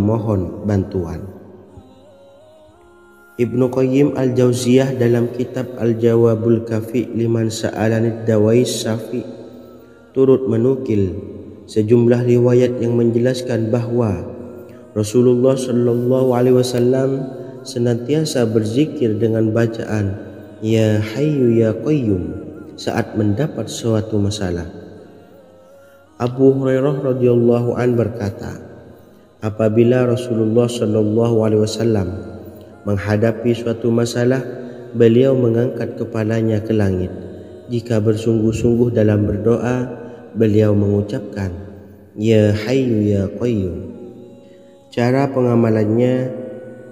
memohon bantuan. Ibnu Qayyim al-Jauziyah dalam kitab Al-Jawabul Kafi liman sa'alanid dawais syafi turut menukil sejumlah riwayat yang menjelaskan bahwa Rasulullah Shallallahu Alaihi Wasallam senantiasa berzikir dengan bacaan Ya Hayyu Ya Qayyum saat mendapat suatu masalah. Abu Hurairah radhiyallahu an berkata, apabila Rasulullah Shallallahu Alaihi Wasallam menghadapi suatu masalah, beliau mengangkat kepalanya ke langit. Jika bersungguh-sungguh dalam berdoa, beliau mengucapkan Ya Hayyu Ya Qayyum. Cara pengamalannya,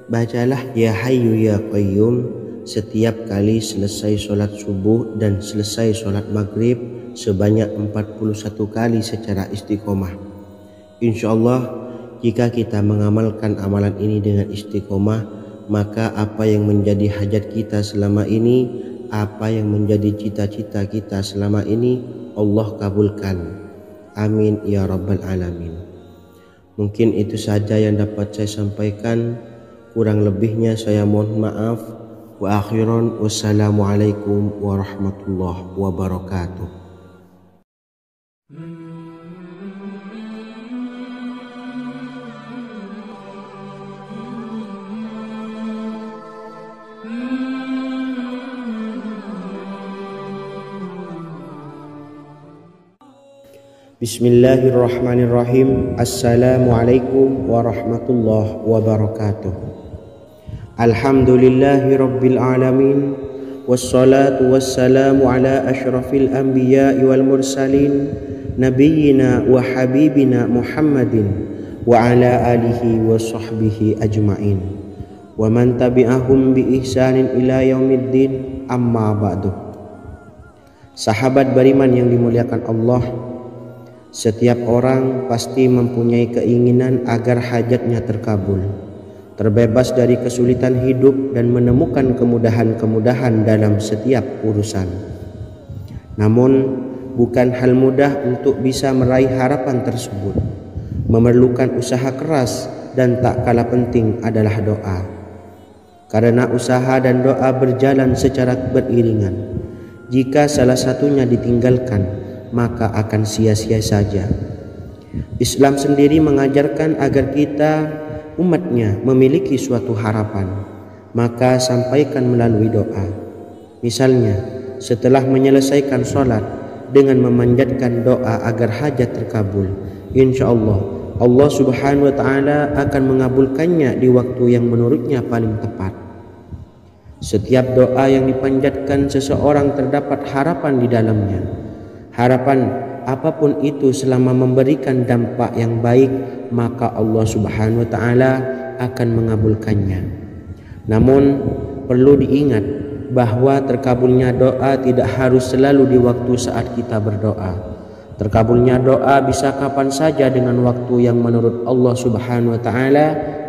bacalah Ya Hayyu Ya Qayyum setiap kali selesai sholat subuh dan selesai sholat maghrib sebanyak 41 kali secara istiqomah. Insyaallah, jika kita mengamalkan amalan ini dengan istiqomah, maka apa yang menjadi hajat kita selama ini, apa yang menjadi cita-cita kita selama ini, Allah kabulkan. Amin ya rabbal alamin. Mungkin itu saja yang dapat saya sampaikan. Kurang lebihnya saya mohon maaf. Wa akhiran, wassalamualaikum warahmatullahi wabarakatuh. Bismillahirrahmanirrahim. Assalamualaikum warahmatullahi wabarakatuh. Alhamdulillahi rabbil alamin. Wassalatu wassalamu ala ashrafil anbiya'i wal mursalin nabiyyina wa habibina Muhammadin wa ala alihi wa sahbihi ajma'in wa man tabi'ahum bi ihsanin ila yaumiddin, amma ba'du. Sahabat beriman yang dimuliakan Allah, setiap orang pasti mempunyai keinginan agar hajatnya terkabul, terbebas dari kesulitan hidup dan menemukan kemudahan-kemudahan dalam setiap urusan. Namun, bukan hal mudah untuk bisa meraih harapan tersebut. Memerlukan usaha keras dan tak kalah penting adalah doa. Karena usaha dan doa berjalan secara beriringan. Jika salah satunya ditinggalkan, maka akan sia-sia saja. Islam sendiri mengajarkan agar kita umatnya memiliki suatu harapan, maka sampaikan melalui doa. Misalnya, setelah menyelesaikan sholat dengan memanjatkan doa agar hajat terkabul, insyaallah Allah subhanahu wa ta'ala akan mengabulkannya di waktu yang menurutnya paling tepat. Setiap doa yang dipanjatkan seseorang terdapat harapan di dalamnya. Harapan apapun itu selama memberikan dampak yang baik, maka Allah subhanahu wa ta'ala akan mengabulkannya. Namun perlu diingat bahwa terkabulnya doa tidak harus selalu di waktu saat kita berdoa. Terkabulnya doa bisa kapan saja dengan waktu yang menurut Allah subhanahu wa ta'ala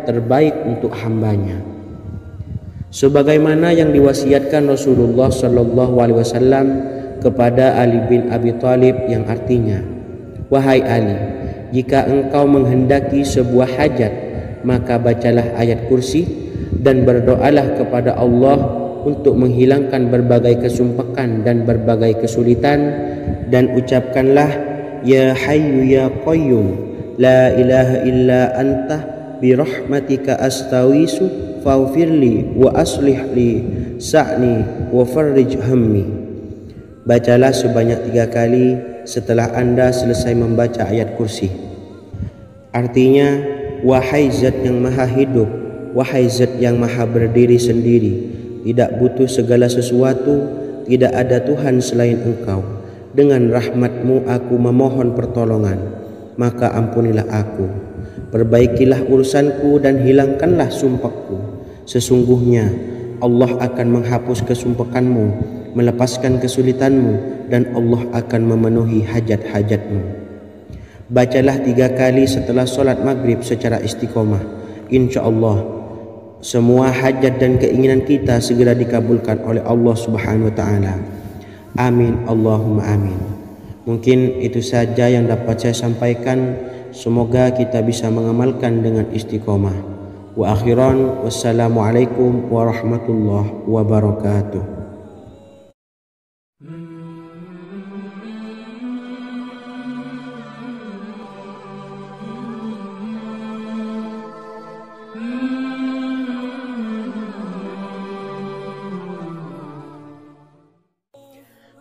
terbaik untuk hambanya. Sebagaimana yang diwasiatkan Rasulullah sallallahu alaihi wasallam kepada Ali bin Abi Thalib, yang artinya, wahai Ali, jika engkau menghendaki sebuah hajat, maka bacalah ayat kursi dan berdoalah kepada Allah untuk menghilangkan berbagai kesumpakan dan berbagai kesulitan, dan ucapkanlah Ya Hayyu Ya Qayyum la ilaha illa anta birahmatika astawisu faghfirli wa aslih li sa'ni wa farrij hammi. Bacalah sebanyak 3 kali setelah Anda selesai membaca ayat kursi. Artinya, wahai zat yang maha hidup, wahai zat yang maha berdiri sendiri, tidak butuh segala sesuatu, tidak ada Tuhan selain Engkau. Dengan rahmat-Mu aku memohon pertolongan, maka ampunilah aku. Perbaikilah urusanku dan hilangkanlah sumpahku. Sesungguhnya Allah akan menghapus kesumpahanmu, melepaskan kesulitanmu, dan Allah akan memenuhi hajat-hajatmu. Bacalah 3 kali setelah sholat maghrib secara istiqomah. InsyaAllah semua hajat dan keinginan kita segera dikabulkan oleh Allah subhanahu wa ta'ala. Amin Allahumma amin. Mungkin itu saja yang dapat saya sampaikan. semoga kita bisa mengamalkan dengan istiqomah. Wa akhiran, wassalamualaikum warahmatullahi wabarakatuh.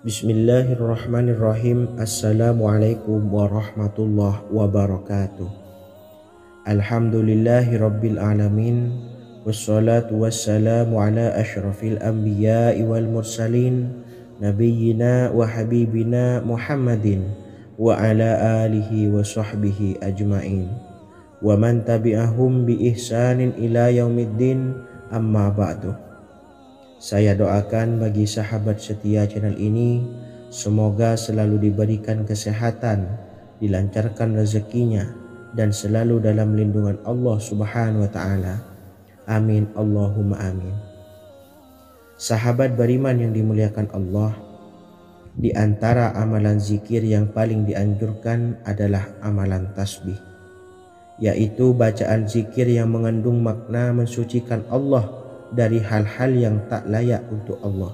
Bismillahirrahmanirrahim. Assalamualaikum warahmatullahi wabarakatuh. Alhamdulillahi rabbil alamin. Wassalatu wassalamu ala ashrafil anbiya'i wal mursalin, nabiyyina wa habibina Muhammadin wa ala alihi wa sahbihi ajma'in, wa man tabi'ahum bi ihsanin ila yaumiddin, amma ba'du. Saya doakan bagi sahabat setia channel ini, semoga selalu diberikan kesehatan, dilancarkan rezekinya, dan selalu dalam lindungan Allah Subhanahu wa Ta'ala. Amin Allahumma amin. Sahabat beriman yang dimuliakan Allah, di antara amalan zikir yang paling dianjurkan adalah amalan tasbih, yaitu bacaan zikir yang mengandung makna mensucikan Allah dari hal-hal yang tak layak untuk Allah.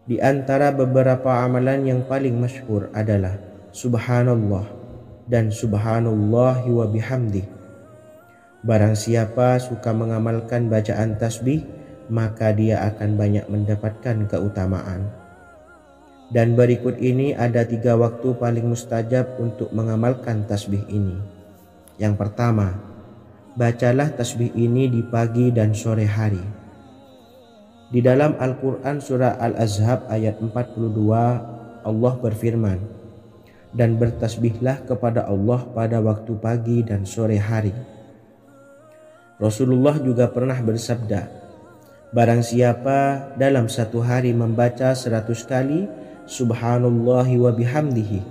Di antara beberapa amalan yang paling masyhur adalah Subhanallah dan Subhanallahi wa bihamdi. Barang siapa suka mengamalkan bacaan tasbih, maka dia akan banyak mendapatkan keutamaan. Dan berikut ini ada 3 waktu paling mustajab untuk mengamalkan tasbih ini. Yang pertama, bacalah tasbih ini di pagi dan sore hari. Di dalam Al-Quran surah Al-Ahzab ayat 42, Allah berfirman, "Dan bertasbihlah kepada Allah pada waktu pagi dan sore hari." Rasulullah juga pernah bersabda, "Barang siapa dalam satu hari membaca 100 kali Subhanallahi wa bihamdihi,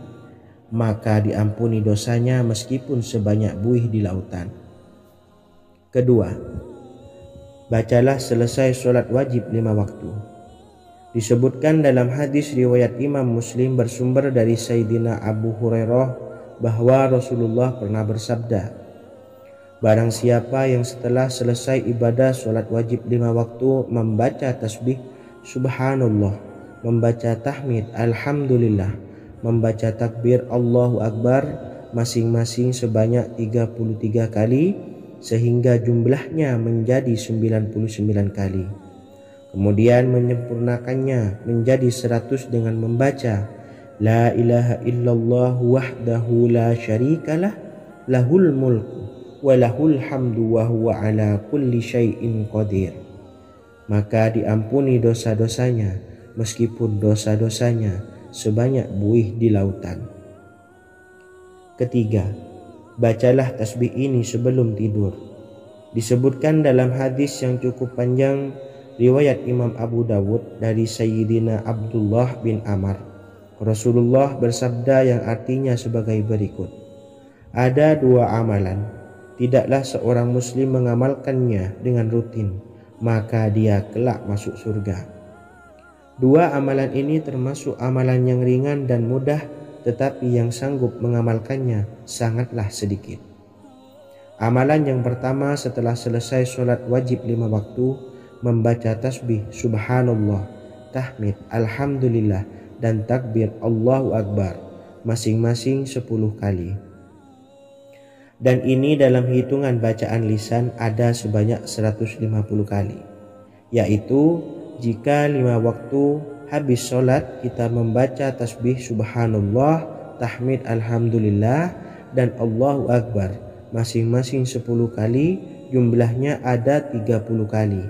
maka diampuni dosanya meskipun sebanyak buih di lautan." Kedua, bacalah selesai sholat wajib 5 waktu. Disebutkan dalam hadis riwayat Imam Muslim bersumber dari Sayyidina Abu Hurairah bahwa Rasulullah pernah bersabda, "Barang siapa yang setelah selesai ibadah sholat wajib 5 waktu membaca tasbih Subhanallah, membaca tahmid Alhamdulillah, membaca takbir Allahu Akbar masing-masing sebanyak 33 kali, sehingga jumlahnya menjadi 99 kali. Kemudian menyempurnakannya menjadi 100 dengan membaca La ilaha illallah wahdahu la syarikalah, lahul mulku wa lahul hamdu wa huwa ala kulli syai'in qadir. Maka diampuni dosa-dosanya meskipun dosa-dosanya sebanyak buih di lautan. Ketiga, bacalah tasbih ini sebelum tidur. Disebutkan dalam hadis yang cukup panjang riwayat Imam Abu Dawud dari Sayyidina Abdullah bin Amr, Rasulullah bersabda yang artinya sebagai berikut, "Ada 2 amalan, tidaklah seorang muslim mengamalkannya dengan rutin, maka dia kelak masuk surga. 2 amalan ini termasuk amalan yang ringan dan mudah, tetapi yang sanggup mengamalkannya sangatlah sedikit. Amalan yang pertama setelah selesai sholat wajib 5 waktu, membaca tasbih Subhanallah, tahmid Alhamdulillah, dan takbir Allahu Akbar masing-masing 10 kali. Dan ini dalam hitungan bacaan lisan ada sebanyak 150 kali, yaitu jika 5 waktu habis sholat kita membaca tasbih Subhanallah, tahmid Alhamdulillah, dan Allahu Akbar masing-masing 10 kali, jumlahnya ada 30 kali.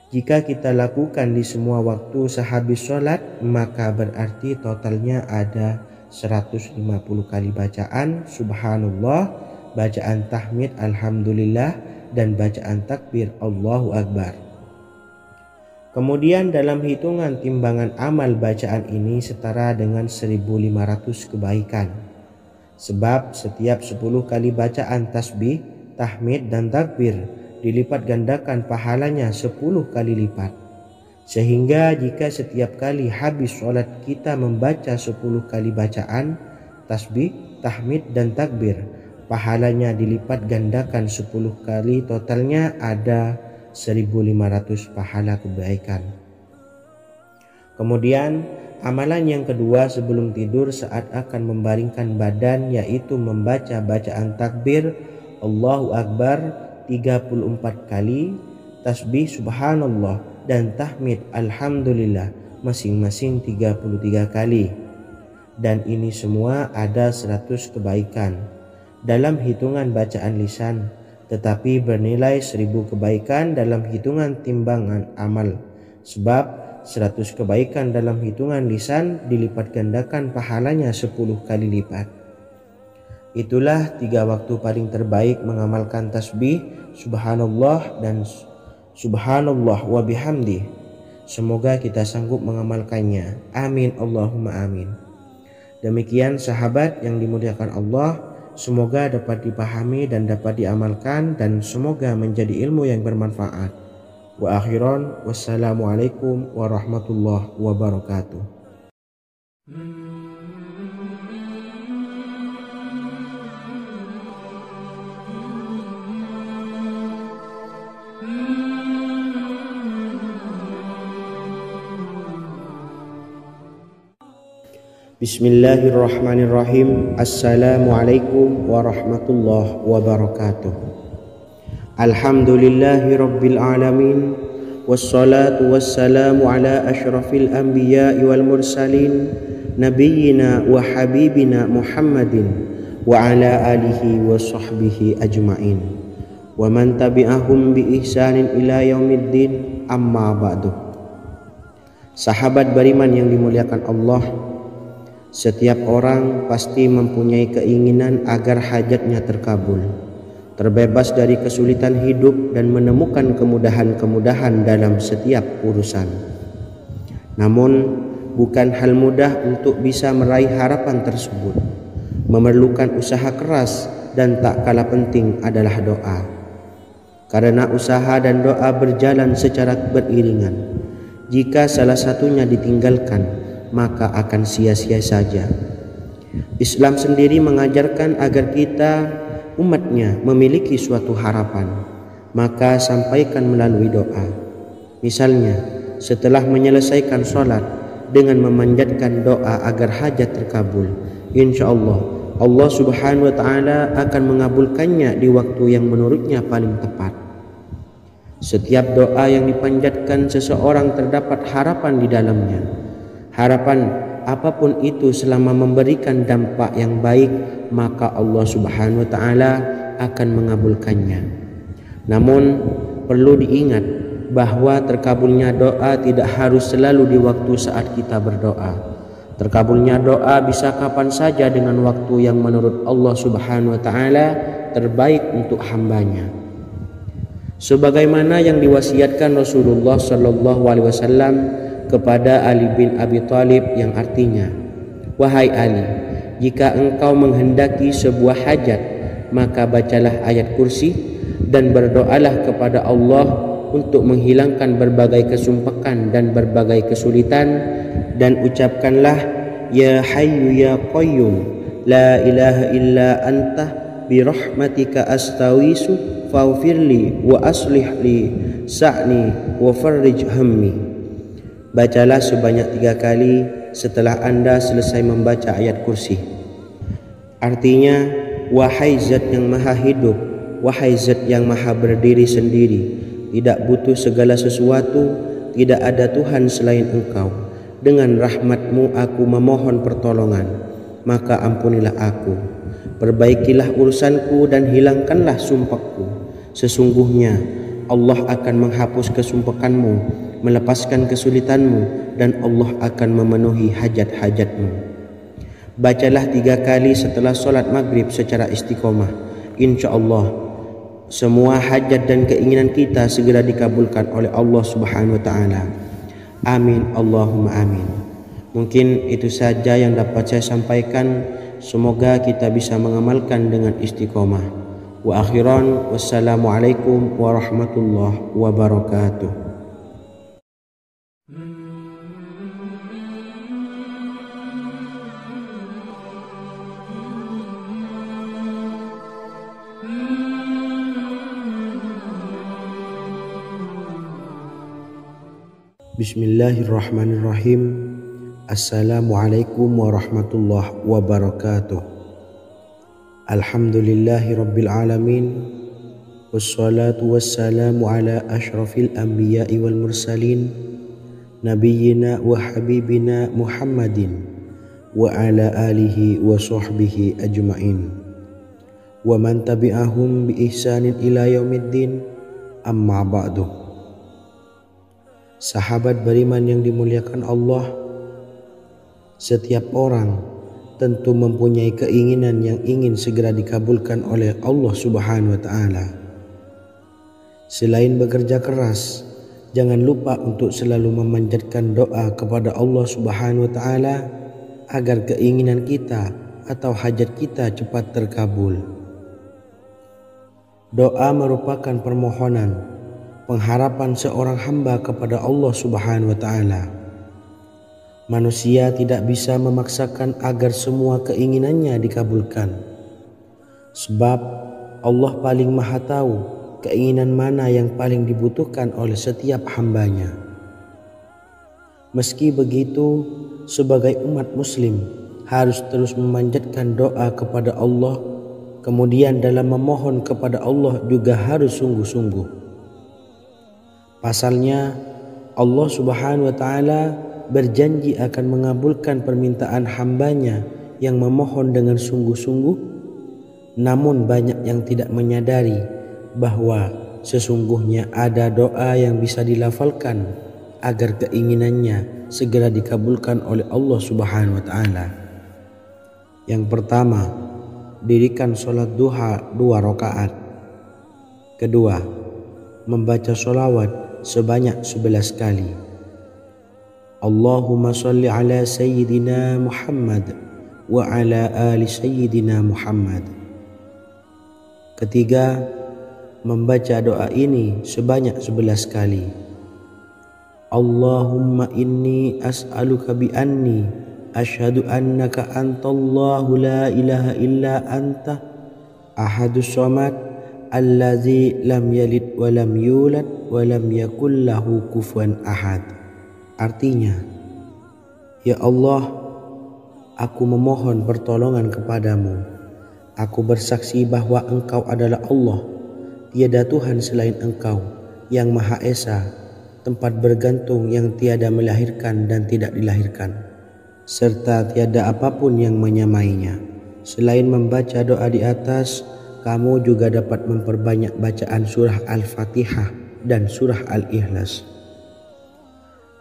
Jika kita lakukan di semua waktu sehabis sholat, maka berarti totalnya ada 150 kali bacaan Subhanallah, bacaan tahmid Alhamdulillah, dan bacaan takbir Allahu Akbar. Kemudian dalam hitungan timbangan amal bacaan ini setara dengan 1500 kebaikan. Sebab setiap 10 kali bacaan tasbih, tahmid, dan takbir dilipat gandakan pahalanya 10 kali lipat. Sehingga jika setiap kali habis sholat kita membaca 10 kali bacaan tasbih, tahmid dan takbir, pahalanya dilipat gandakan 10 kali, totalnya ada 1500 pahala kebaikan. Kemudian amalan yang kedua sebelum tidur saat akan membaringkan badan, yaitu membaca bacaan takbir Allahu Akbar 34 kali, tasbih subhanallah dan tahmid alhamdulillah masing-masing 33 kali. Dan ini semua ada 100 kebaikan dalam hitungan bacaan lisan, tetapi bernilai 1000 kebaikan dalam hitungan timbangan amal. Sebab 100 kebaikan dalam hitungan lisan dilipat gandakan pahalanya 10 kali lipat. Itulah 3 waktu paling terbaik mengamalkan tasbih subhanallah dan subhanallah wa bihamdih. Semoga kita sanggup mengamalkannya. Amin Allahumma amin. Demikian sahabat yang dimuliakan Allah, semoga dapat dipahami dan dapat diamalkan, dan semoga menjadi ilmu yang bermanfaat. Wa akhiran, wassalamualaikum warahmatullahi wabarakatuh. Bismillahirrahmanirrahim. Assalamualaikum warahmatullahi wabarakatuh. Alhamdulillahi rabbil alamin, wassalatu wassalamu ala ashrafil anbiya'i wal mursalin, nabiyyina wa habibina Muhammadin wa ala alihi wa sahbihi ajma'in, wa man tabi'ahum bi ihsanin ila yaumiddin, amma ba'du. Sahabat beriman yang dimuliakan Allah, setiap orang pasti mempunyai keinginan agar hajatnya terkabul, terbebas dari kesulitan hidup dan menemukan kemudahan-kemudahan dalam setiap urusan. Namun bukan hal mudah untuk bisa meraih harapan tersebut. Memerlukan usaha keras, dan tak kalah penting adalah doa. Karena usaha dan doa berjalan secara beriringan. Jika salah satunya ditinggalkan, maka akan sia-sia saja. Islam sendiri mengajarkan agar kita umatnya memiliki suatu harapan, maka sampaikan melalui doa. Misalnya, setelah menyelesaikan sholat dengan memanjatkan doa agar hajat terkabul, insya Allah subhanahu wa ta'ala akan mengabulkannya di waktu yang menurutnya paling tepat. Setiap doa yang dipanjatkan seseorang terdapat harapan di dalamnya. Harapan apapun itu selama memberikan dampak yang baik, maka Allah subhanahu wa ta'ala akan mengabulkannya. Namun perlu diingat bahwa terkabulnya doa tidak harus selalu di waktu saat kita berdoa. Terkabulnya doa bisa kapan saja dengan waktu yang menurut Allah subhanahu wa ta'ala terbaik untuk hambanya. Sebagaimana yang diwasiatkan Rasulullah sallallahu alaihi wasallam kepada Ali bin Abi Thalib, yang artinya, wahai Ali, jika engkau menghendaki sebuah hajat, maka bacalah ayat kursi dan berdoalah kepada Allah untuk menghilangkan berbagai kesumpakan dan berbagai kesulitan, dan ucapkanlah, ya hayyu ya qayyum la ilaha illa anta birahmatika astawisu faghfirli wa aslih li sa'ni wa farrij hammi. Bacalah sebanyak 3 kali setelah Anda selesai membaca ayat kursi. Artinya, wahai zat yang maha hidup, wahai zat yang maha berdiri sendiri, tidak butuh segala sesuatu, tidak ada Tuhan selain Engkau. Dengan rahmat-Mu aku memohon pertolongan, maka ampunilah aku. Perbaikilah urusanku dan hilangkanlah sumpahku. Sesungguhnya Allah akan menghapus kesumpahanmu, melepaskan kesulitanmu, dan Allah akan memenuhi hajat-hajatmu. Bacalah 3 kali setelah solat maghrib secara istiqomah. Insya Allah semua hajat dan keinginan kita segera dikabulkan oleh Allah subhanahu wa ta'ala. Amin Allahumma amin. Mungkin itu saja yang dapat saya sampaikan. Semoga kita bisa mengamalkan dengan istiqomah. Wa akhiran, wassalamualaikum warahmatullahi wabarakatuh. Bismillahirrahmanirrahim. Assalamualaikum warahmatullahi wabarakatuh. Alhamdulillahi rabbil alamin. Wassalatu wassalamu ala ashrafil anbiya'i wal mursalin, nabiyyina wa habibina Muhammadin wa ala alihi wa sahbihi ajma'in wa man tabi'ahum bi ihsanin ila yaumiddin, amma ba'du. Sahabat beriman yang dimuliakan Allah, setiap orang tentu mempunyai keinginan yang ingin segera dikabulkan oleh Allah Subhanahu wa Ta'ala. Selain bekerja keras, jangan lupa untuk selalu memanjatkan doa kepada Allah Subhanahu wa Ta'ala agar keinginan kita atau hajat kita cepat terkabul. Doa merupakan permohonan, pengharapan seorang hamba kepada Allah Subhanahu wa Ta'ala. Manusia tidak bisa memaksakan agar semua keinginannya dikabulkan, sebab Allah paling maha tahu keinginan mana yang paling dibutuhkan oleh setiap hambanya. Meski begitu, sebagai umat muslim harus terus memanjatkan doa kepada Allah, kemudian dalam memohon kepada Allah juga harus sungguh-sungguh. Pasalnya Allah Subhanahu wa Ta'ala berjanji akan mengabulkan permintaan hambanya yang memohon dengan sungguh-sungguh. Namun banyak yang tidak menyadari bahwa sesungguhnya ada doa yang bisa dilafalkan agar keinginannya segera dikabulkan oleh Allah Subhanahu wa Ta'ala. Yang pertama, dirikan sholat duha 2 rakaat. Kedua, membaca sholawat sebanyak 11 kali. Allahumma sholli ala sayyidina Muhammad wa ala ali sayyidina Muhammad. Ketiga, membaca doa ini sebanyak 11 kali. Allahumma inni as'aluka bi anni asyhadu annaka antallahu la ilaha illa anta ahadus samad allazi lam yalid wa lam yulad wa lam yakul lahu kufuwan ahad. Artinya, ya Allah, aku memohon pertolongan kepadamu. Aku bersaksi bahwa Engkau adalah Allah, tiada Tuhan selain Engkau, yang Maha Esa, tempat bergantung yang tiada melahirkan dan tidak dilahirkan, serta tiada apapun yang menyamainya. Selain membaca doa di atas, kamu juga dapat memperbanyak bacaan surah Al-Fatihah dan surah Al-Ikhlas.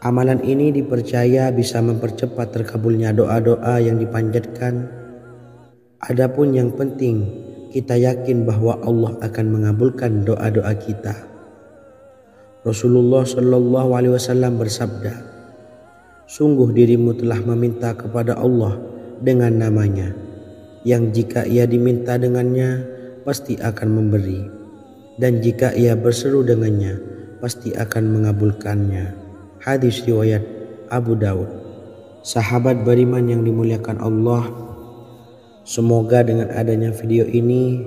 Amalan ini dipercaya bisa mempercepat terkabulnya doa-doa yang dipanjatkan. Adapun yang penting, kita yakin bahwa Allah akan mengabulkan doa-doa kita. Rasulullah Shallallahu Alaihi Wasallam bersabda, sungguh dirimu telah meminta kepada Allah dengan namanya, yang jika ia diminta dengannya, pasti akan memberi, dan jika ia berseru dengannya, pasti akan mengabulkannya. Hadis riwayat Abu Daud. Sahabat beriman yang dimuliakan Allah, semoga dengan adanya video ini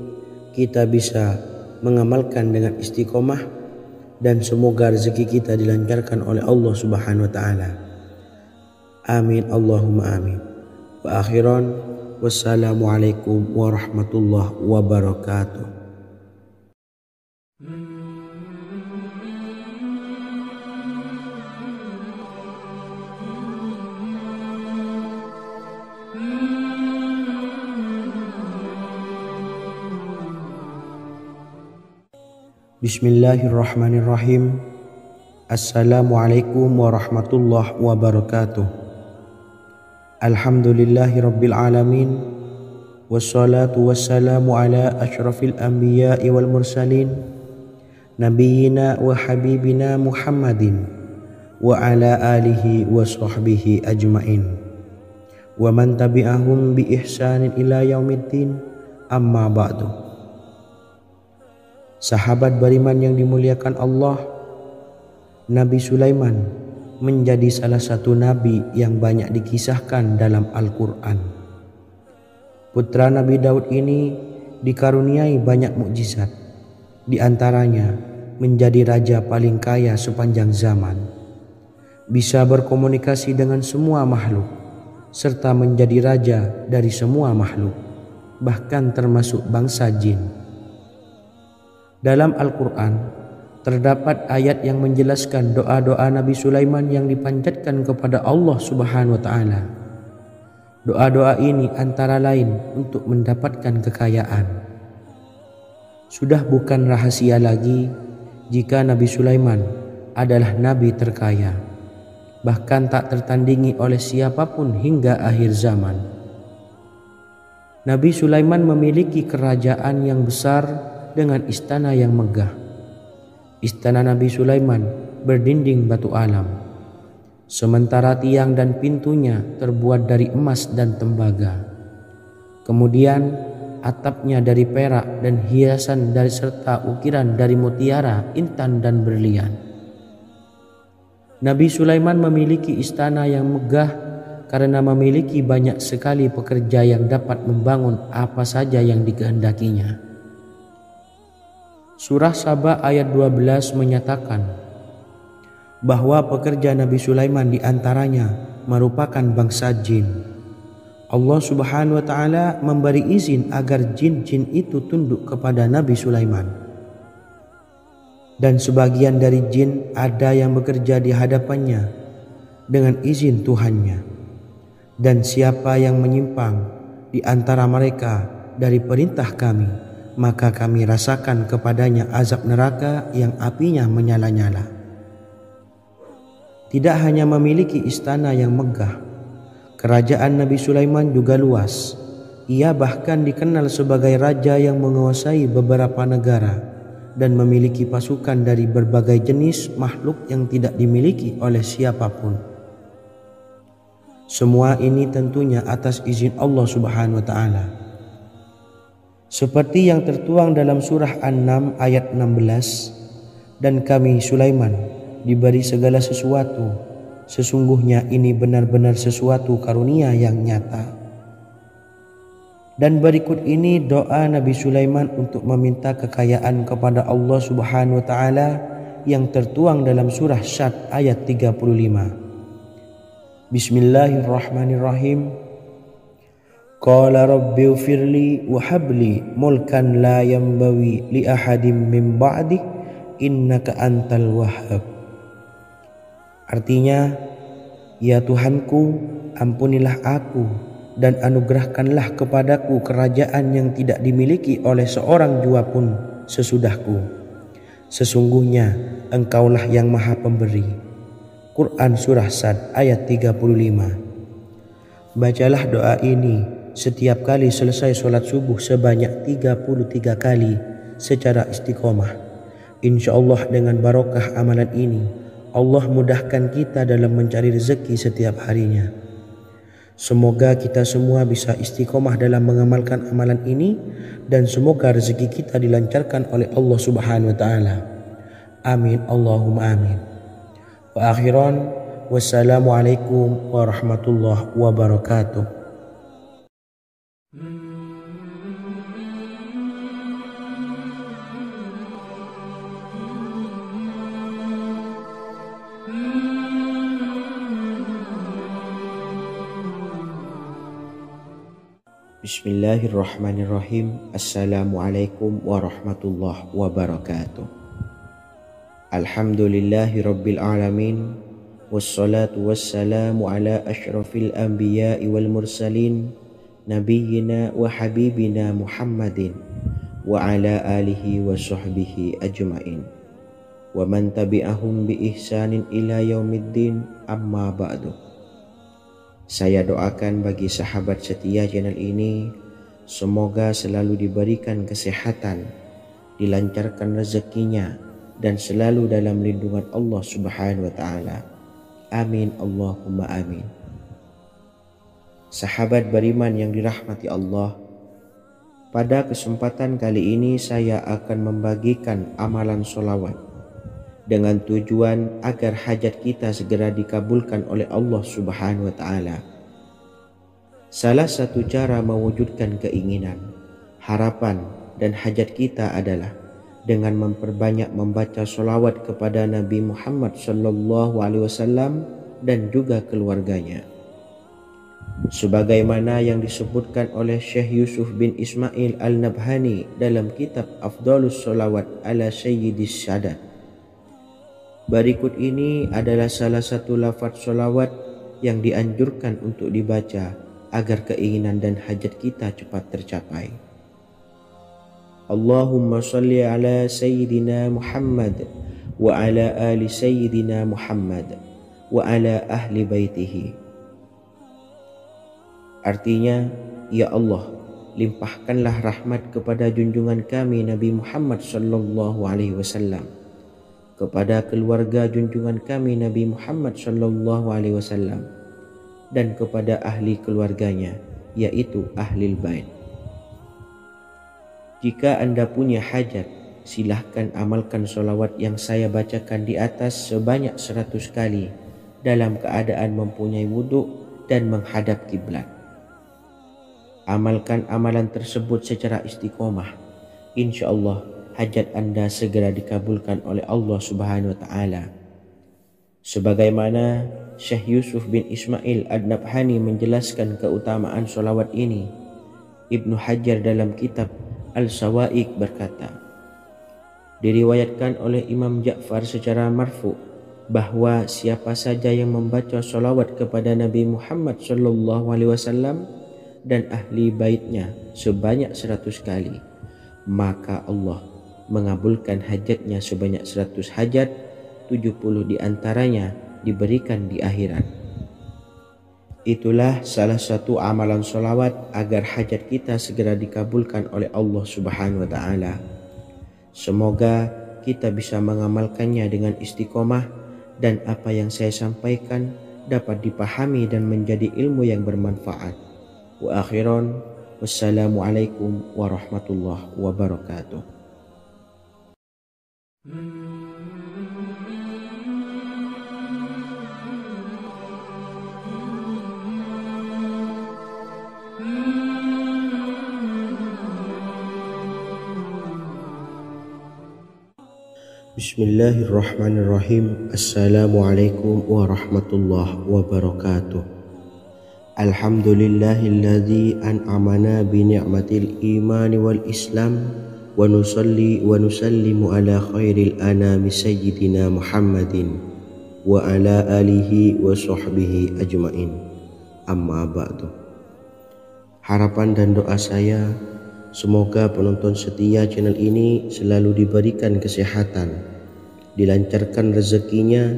kita bisa mengamalkan dengan istiqomah, dan semoga rezeki kita dilancarkan oleh Allah Subhanahu wa Ta'ala. Amin Allahumma amin. Wa akhiran, wassalamualaikum warahmatullahi wabarakatuh. Bismillahirrahmanirrahim. Assalamualaikum warahmatullahi wabarakatuh. Alhamdulillahi rabbil alamin. Wassalatu wassalamu ala ashrafil anbiya'i wal mursalin, nabiyyina wa habibina Muhammadin wa ala alihi wa sahbihi ajma'in wa man tabi'ahum bi ihsanin ila yaumiddin, amma ba'du. Sahabat beriman yang dimuliakan Allah, Nabi Sulaiman menjadi salah satu nabi yang banyak dikisahkan dalam Al-Quran. Putra Nabi Daud ini dikaruniai banyak mukjizat, di antaranya menjadi raja paling kaya sepanjang zaman. bisa berkomunikasi dengan semua makhluk, serta menjadi raja dari semua makhluk, bahkan termasuk bangsa jin. Dalam Al-Quran terdapat ayat yang menjelaskan doa-doa Nabi Sulaiman yang dipanjatkan kepada Allah Subhanahu wa Ta'ala. Doa-doa ini antara lain untuk mendapatkan kekayaan. Sudah bukan rahasia lagi jika Nabi Sulaiman adalah nabi terkaya, bahkan tak tertandingi oleh siapapun hingga akhir zaman. Nabi Sulaiman memiliki kerajaan yang besar dengan istana yang megah. Istana Nabi Sulaiman berdinding batu alam, sementara tiang dan pintunya terbuat dari emas dan tembaga. Kemudian atapnya dari perak dan hiasan dari serta ukiran dari mutiara, intan dan berlian. Nabi Sulaiman memiliki istana yang megah karena memiliki banyak sekali pekerja yang dapat membangun apa saja yang dikehendakinya. Surah Saba ayat 12 menyatakan bahwa pekerja Nabi Sulaiman diantaranya merupakan bangsa jin. Allah Subhanahu wa Ta'ala memberi izin agar jin-jin itu tunduk kepada Nabi Sulaiman. Dan sebagian dari jin ada yang bekerja di hadapannya dengan izin Tuhannya. Dan siapa yang menyimpang di antara mereka dari perintah kami, maka kami rasakan kepadanya azab neraka yang apinya menyala-nyala. Tidak hanya memiliki istana yang megah, kerajaan Nabi Sulaiman juga luas. Ia bahkan dikenal sebagai raja yang menguasai beberapa negara dan memiliki pasukan dari berbagai jenis makhluk yang tidak dimiliki oleh siapapun. Semua ini tentunya atas izin Allah Subhanahu wa Ta'ala. Seperti yang tertuang dalam surah An-Naml ayat 16, dan kami Sulaiman diberi segala sesuatu, sesungguhnya ini benar-benar sesuatu karunia yang nyata. Dan berikut ini doa Nabi Sulaiman untuk meminta kekayaan kepada Allah Subhanahu wa Ta'ala yang tertuang dalam surah Syad ayat 35. Bismillahirrahmanirrahim. Qala rabbi ufirli wa habli mulkan la yanbawi li ahadim min ba'di innaka antal wahhab. Artinya, ya Tuhanku, ampunilah aku dan anugerahkanlah kepadaku kerajaan yang tidak dimiliki oleh seorang jua pun sesudahku. Sesungguhnya Engkaulah yang Maha Pemberi. Quran Surah Sad ayat 35. Bacalah doa ini setiap kali selesai sholat subuh sebanyak 33 kali secara istiqomah. Insya Allah dengan barokah amalan ini, Allah mudahkan kita dalam mencari rezeki setiap harinya. Semoga kita semua bisa istiqomah dalam mengamalkan amalan ini, dan semoga rezeki kita dilancarkan oleh Allah Subhanahu wa Ta'ala. Amin Allahumma amin. Wa akhiran, wassalamualaikum warahmatullahi wabarakatuh. Bismillahirrahmanirrahim. Assalamualaikum warahmatullahi wabarakatuh. Alhamdulillahi rabbil alamin, wassalatu wassalamu ala ashrafil anbiya'i wal mursalin, nabiyyina wa habibina Muhammadin wa ala alihi wa sahbihi ajma'in wa man tabi'ahum bi ihsanin ila yaumiddin, amma ba'du. Saya doakan bagi sahabat setia channel ini, semoga selalu diberikan kesehatan, dilancarkan rezekinya, dan selalu dalam lindungan Allah Subhanahu wa Ta'ala. Amin Allahumma amin. Sahabat beriman yang dirahmati Allah, pada kesempatan kali ini saya akan membagikan amalan sholawat dengan tujuan agar hajat kita segera dikabulkan oleh Allah Subhanahu wa Ta'ala. Salah satu cara mewujudkan keinginan, harapan, dan hajat kita adalah dengan memperbanyak membaca sholawat kepada Nabi Muhammad SAW dan juga keluarganya. Sebagaimana yang disebutkan oleh Syekh Yusuf bin Ismail Al-Nabhani dalam kitab Afdhalus Sholawat ala Sayyidis Sadat. Berikut ini adalah salah satu lafaz sholawat yang dianjurkan untuk dibaca agar keinginan dan hajat kita cepat tercapai. Allahumma salli ala Sayyidina Muhammad wa ala ali Sayyidina Muhammad wa ala ahli baitihi. Artinya, ya Allah, limpahkanlah rahmat kepada junjungan kami Nabi Muhammad SAW, kepada keluarga junjungan kami Nabi Muhammad SAW, dan kepada ahli keluarganya, yaitu ahlil bait. Jika Anda punya hajat, silahkan amalkan sholawat yang saya bacakan di atas sebanyak 100 kali dalam keadaan mempunyai wudhu dan menghadap kiblat. Amalkan amalan tersebut secara istiqomah. Insya Allah hajat Anda segera dikabulkan oleh Allah Subhanahu wa Ta'ala. Sebagaimana Syekh Yusuf bin Ismail Ad-Nabhani menjelaskan keutamaan sholawat ini, Ibnu Hajar dalam kitab Al-Sawa'iq berkata, diriwayatkan oleh Imam Ja'far secara marfu bahwa siapa saja yang membaca sholawat kepada Nabi Muhammad SAW dan ahli baitnya sebanyak 100 kali, maka Allah mengabulkan hajatnya sebanyak 100 hajat, 70 diantaranya diberikan di akhirat. Itulah salah satu amalan sholawat agar hajat kita segera dikabulkan oleh Allah Subhanahu wa Ta'ala. Semoga kita bisa mengamalkannya dengan istiqomah dan apa yang saya sampaikan dapat dipahami dan menjadi ilmu yang bermanfaat. Wa akhiran, wassalamualaikum warahmatullahi wabarakatuh. Bismillahirrahmanirrahim. Assalamualaikum warahmatullahi wabarakatuh. Alhamdulillahilladzi an'amana bi ni'matil iman wal islam wa nusalli wa nusallimu ala khairil anami sayyidina Muhammadin wa ala alihi wa sahbihi ajmain. Amma ba'du. Harapan dan doa saya, semoga penonton setia channel ini selalu diberikan kesehatan, dilancarkan rezekinya,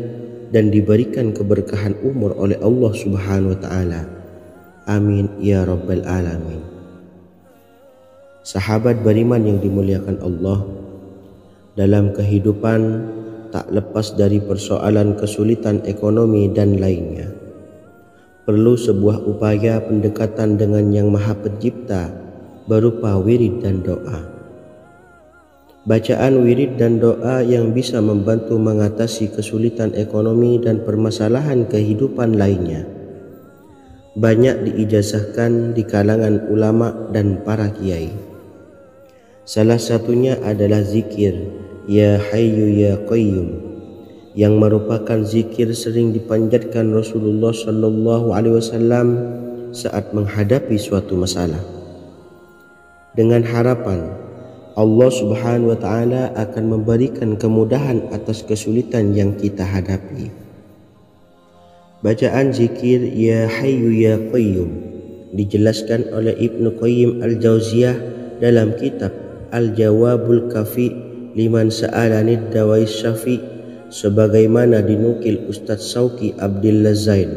dan diberikan keberkahan umur oleh Allah Subhanahu wa Ta'ala. Amin ya rabbal alamin. Sahabat beriman yang dimuliakan Allah, dalam kehidupan tak lepas dari persoalan kesulitan ekonomi dan lainnya. Perlu sebuah upaya pendekatan dengan Yang Maha Pencipta berupa wirid dan doa. Bacaan wirid dan doa yang bisa membantu mengatasi kesulitan ekonomi dan permasalahan kehidupan lainnya banyak diijazahkan di kalangan ulama dan para kiai. Salah satunya adalah zikir Ya Hayyu Ya Qayyum, yang merupakan zikir sering dipanjatkan Rasulullah SAW saat menghadapi suatu masalah, dengan harapan Allah Subhanahu wa Ta'ala akan memberikan kemudahan atas kesulitan yang kita hadapi. Bacaan zikir Ya Hayyu Ya Qayyum dijelaskan oleh Ibnu Qayyim Al-Jauziyah dalam kitab Al-Jawabul Kafi liman sa'alanid dawais syafi, sebagaimana dinukil Ustadz Sauki Abdillah Zain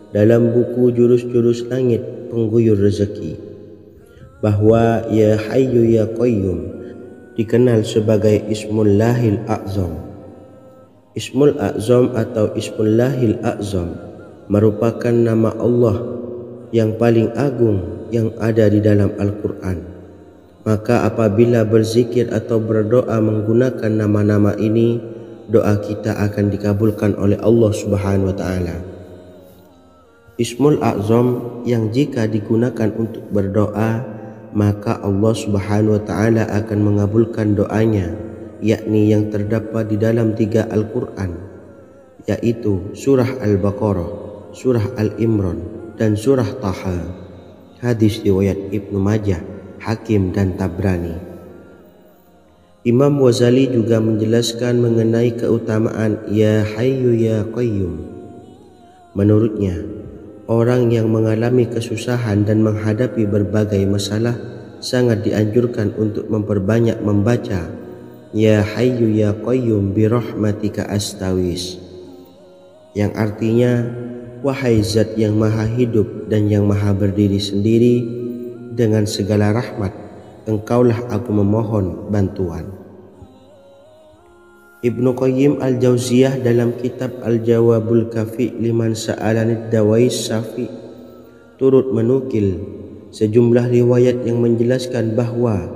dalam buku Jurus-Jurus Langit Pengguyur Rezeki, bahwa Ya Hayyu Ya Qayyum dikenal sebagai Ismullahil A'zam. Ismul A'zam atau Ismullahil A'zam merupakan nama Allah yang paling agung yang ada di dalam Al-Quran. Maka apabila berzikir atau berdoa menggunakan nama-nama ini, doa kita akan dikabulkan oleh Allah Subhanahu wa Ta'ala. Ismul A'zam yang jika digunakan untuk berdoa, maka Allah Subhanahu wa Ta'ala akan mengabulkan doanya yakni yang terdapat di dalam 3 Al-Quran, yaitu surah Al-Baqarah, surah Al-Imran, dan surah Taha. Hadis riwayat Ibnu Majah, Hakim, dan Tabrani. Imam Ghazali juga menjelaskan mengenai keutamaan Ya Hayyu Ya Qayyum. Menurutnya, orang yang mengalami kesusahan dan menghadapi berbagai masalah sangat dianjurkan untuk memperbanyak membaca Ya Hayyu Ya Qayyum bi rahmatika astaghis, yang artinya, wahai zat yang maha hidup dan yang maha berdiri sendiri, dengan segala rahmat engkaulah aku memohon bantuan. Ibnu Qayyim Al-Jauziyah dalam kitab Al-Jawabul Kafi liman sa'alanid dawais syafi turut menukil sejumlah riwayat yang menjelaskan bahwa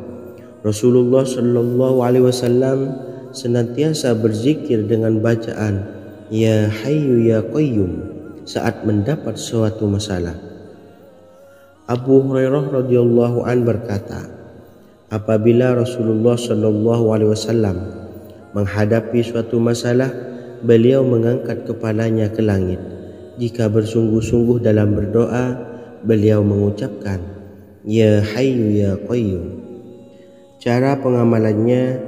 Rasulullah Shallallahu Alaihi Wasallam senantiasa berzikir dengan bacaan Ya Hayyu Ya Qayyum saat mendapat suatu masalah. Abu Hurairah radhiyallahu an berkata, apabila Rasulullah Shallallahu Alaihi Wasallam menghadapi suatu masalah, beliau mengangkat kepalanya ke langit. Jika bersungguh-sungguh dalam berdoa, beliau mengucapkan Ya Hayyu Ya Qayyum. Cara pengamalannya,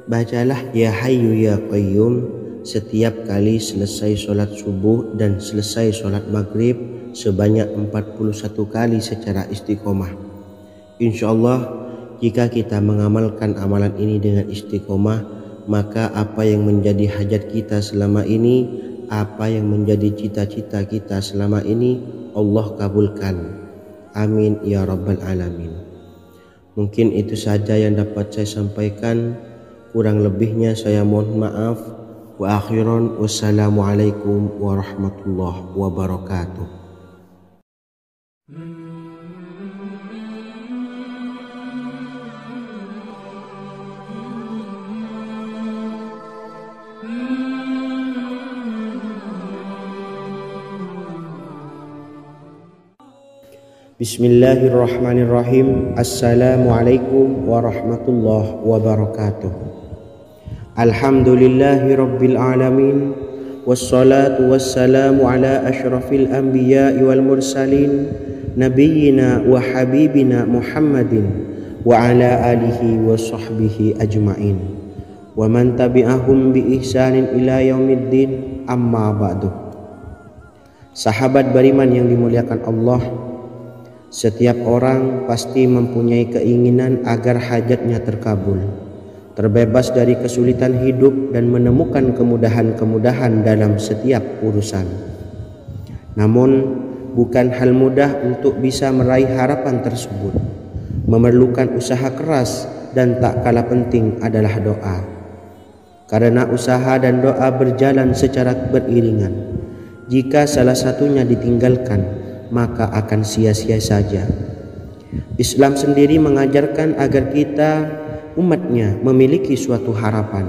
bacalah Ya Hayyu Ya Qayyum setiap kali selesai sholat subuh dan selesai sholat maghrib sebanyak 41 kali secara istiqomah. Insyaallah, jika kita mengamalkan amalan ini dengan istiqomah, maka apa yang menjadi hajat kita selama ini, apa yang menjadi cita-cita kita selama ini, Allah kabulkan. Amin ya rabbal alamin. Mungkin itu saja yang dapat saya sampaikan. Kurang lebihnya saya mohon maaf. Wa akhiran, wassalamualaikum warahmatullahi wabarakatuh. Bismillahirrahmanirrahim. Assalamualaikum warahmatullahi wabarakatuh. Alhamdulillahi rabbil alamin, wassalatu wassalamu ala ashrafil anbiya'i wal mursalin, nabiyyina wa habibina Muhammadin wa ala alihi wa sahbihi ajma'in, wa man tabi'ahum bi ihsanin ila yaumiddin, amma ba'du. Sahabat beriman yang dimuliakan Allah, setiap orang pasti mempunyai keinginan agar hajatnya terkabul, terbebas dari kesulitan hidup dan menemukan kemudahan-kemudahan dalam setiap urusan. Namun, bukan hal mudah untuk bisa meraih harapan tersebut. Memerlukan usaha keras dan tak kalah penting adalah doa. Karena usaha dan doa berjalan secara beriringan. Jika salah satunya ditinggalkan, maka akan sia-sia saja. Islam sendiri mengajarkan agar kita umatnya memiliki suatu harapan,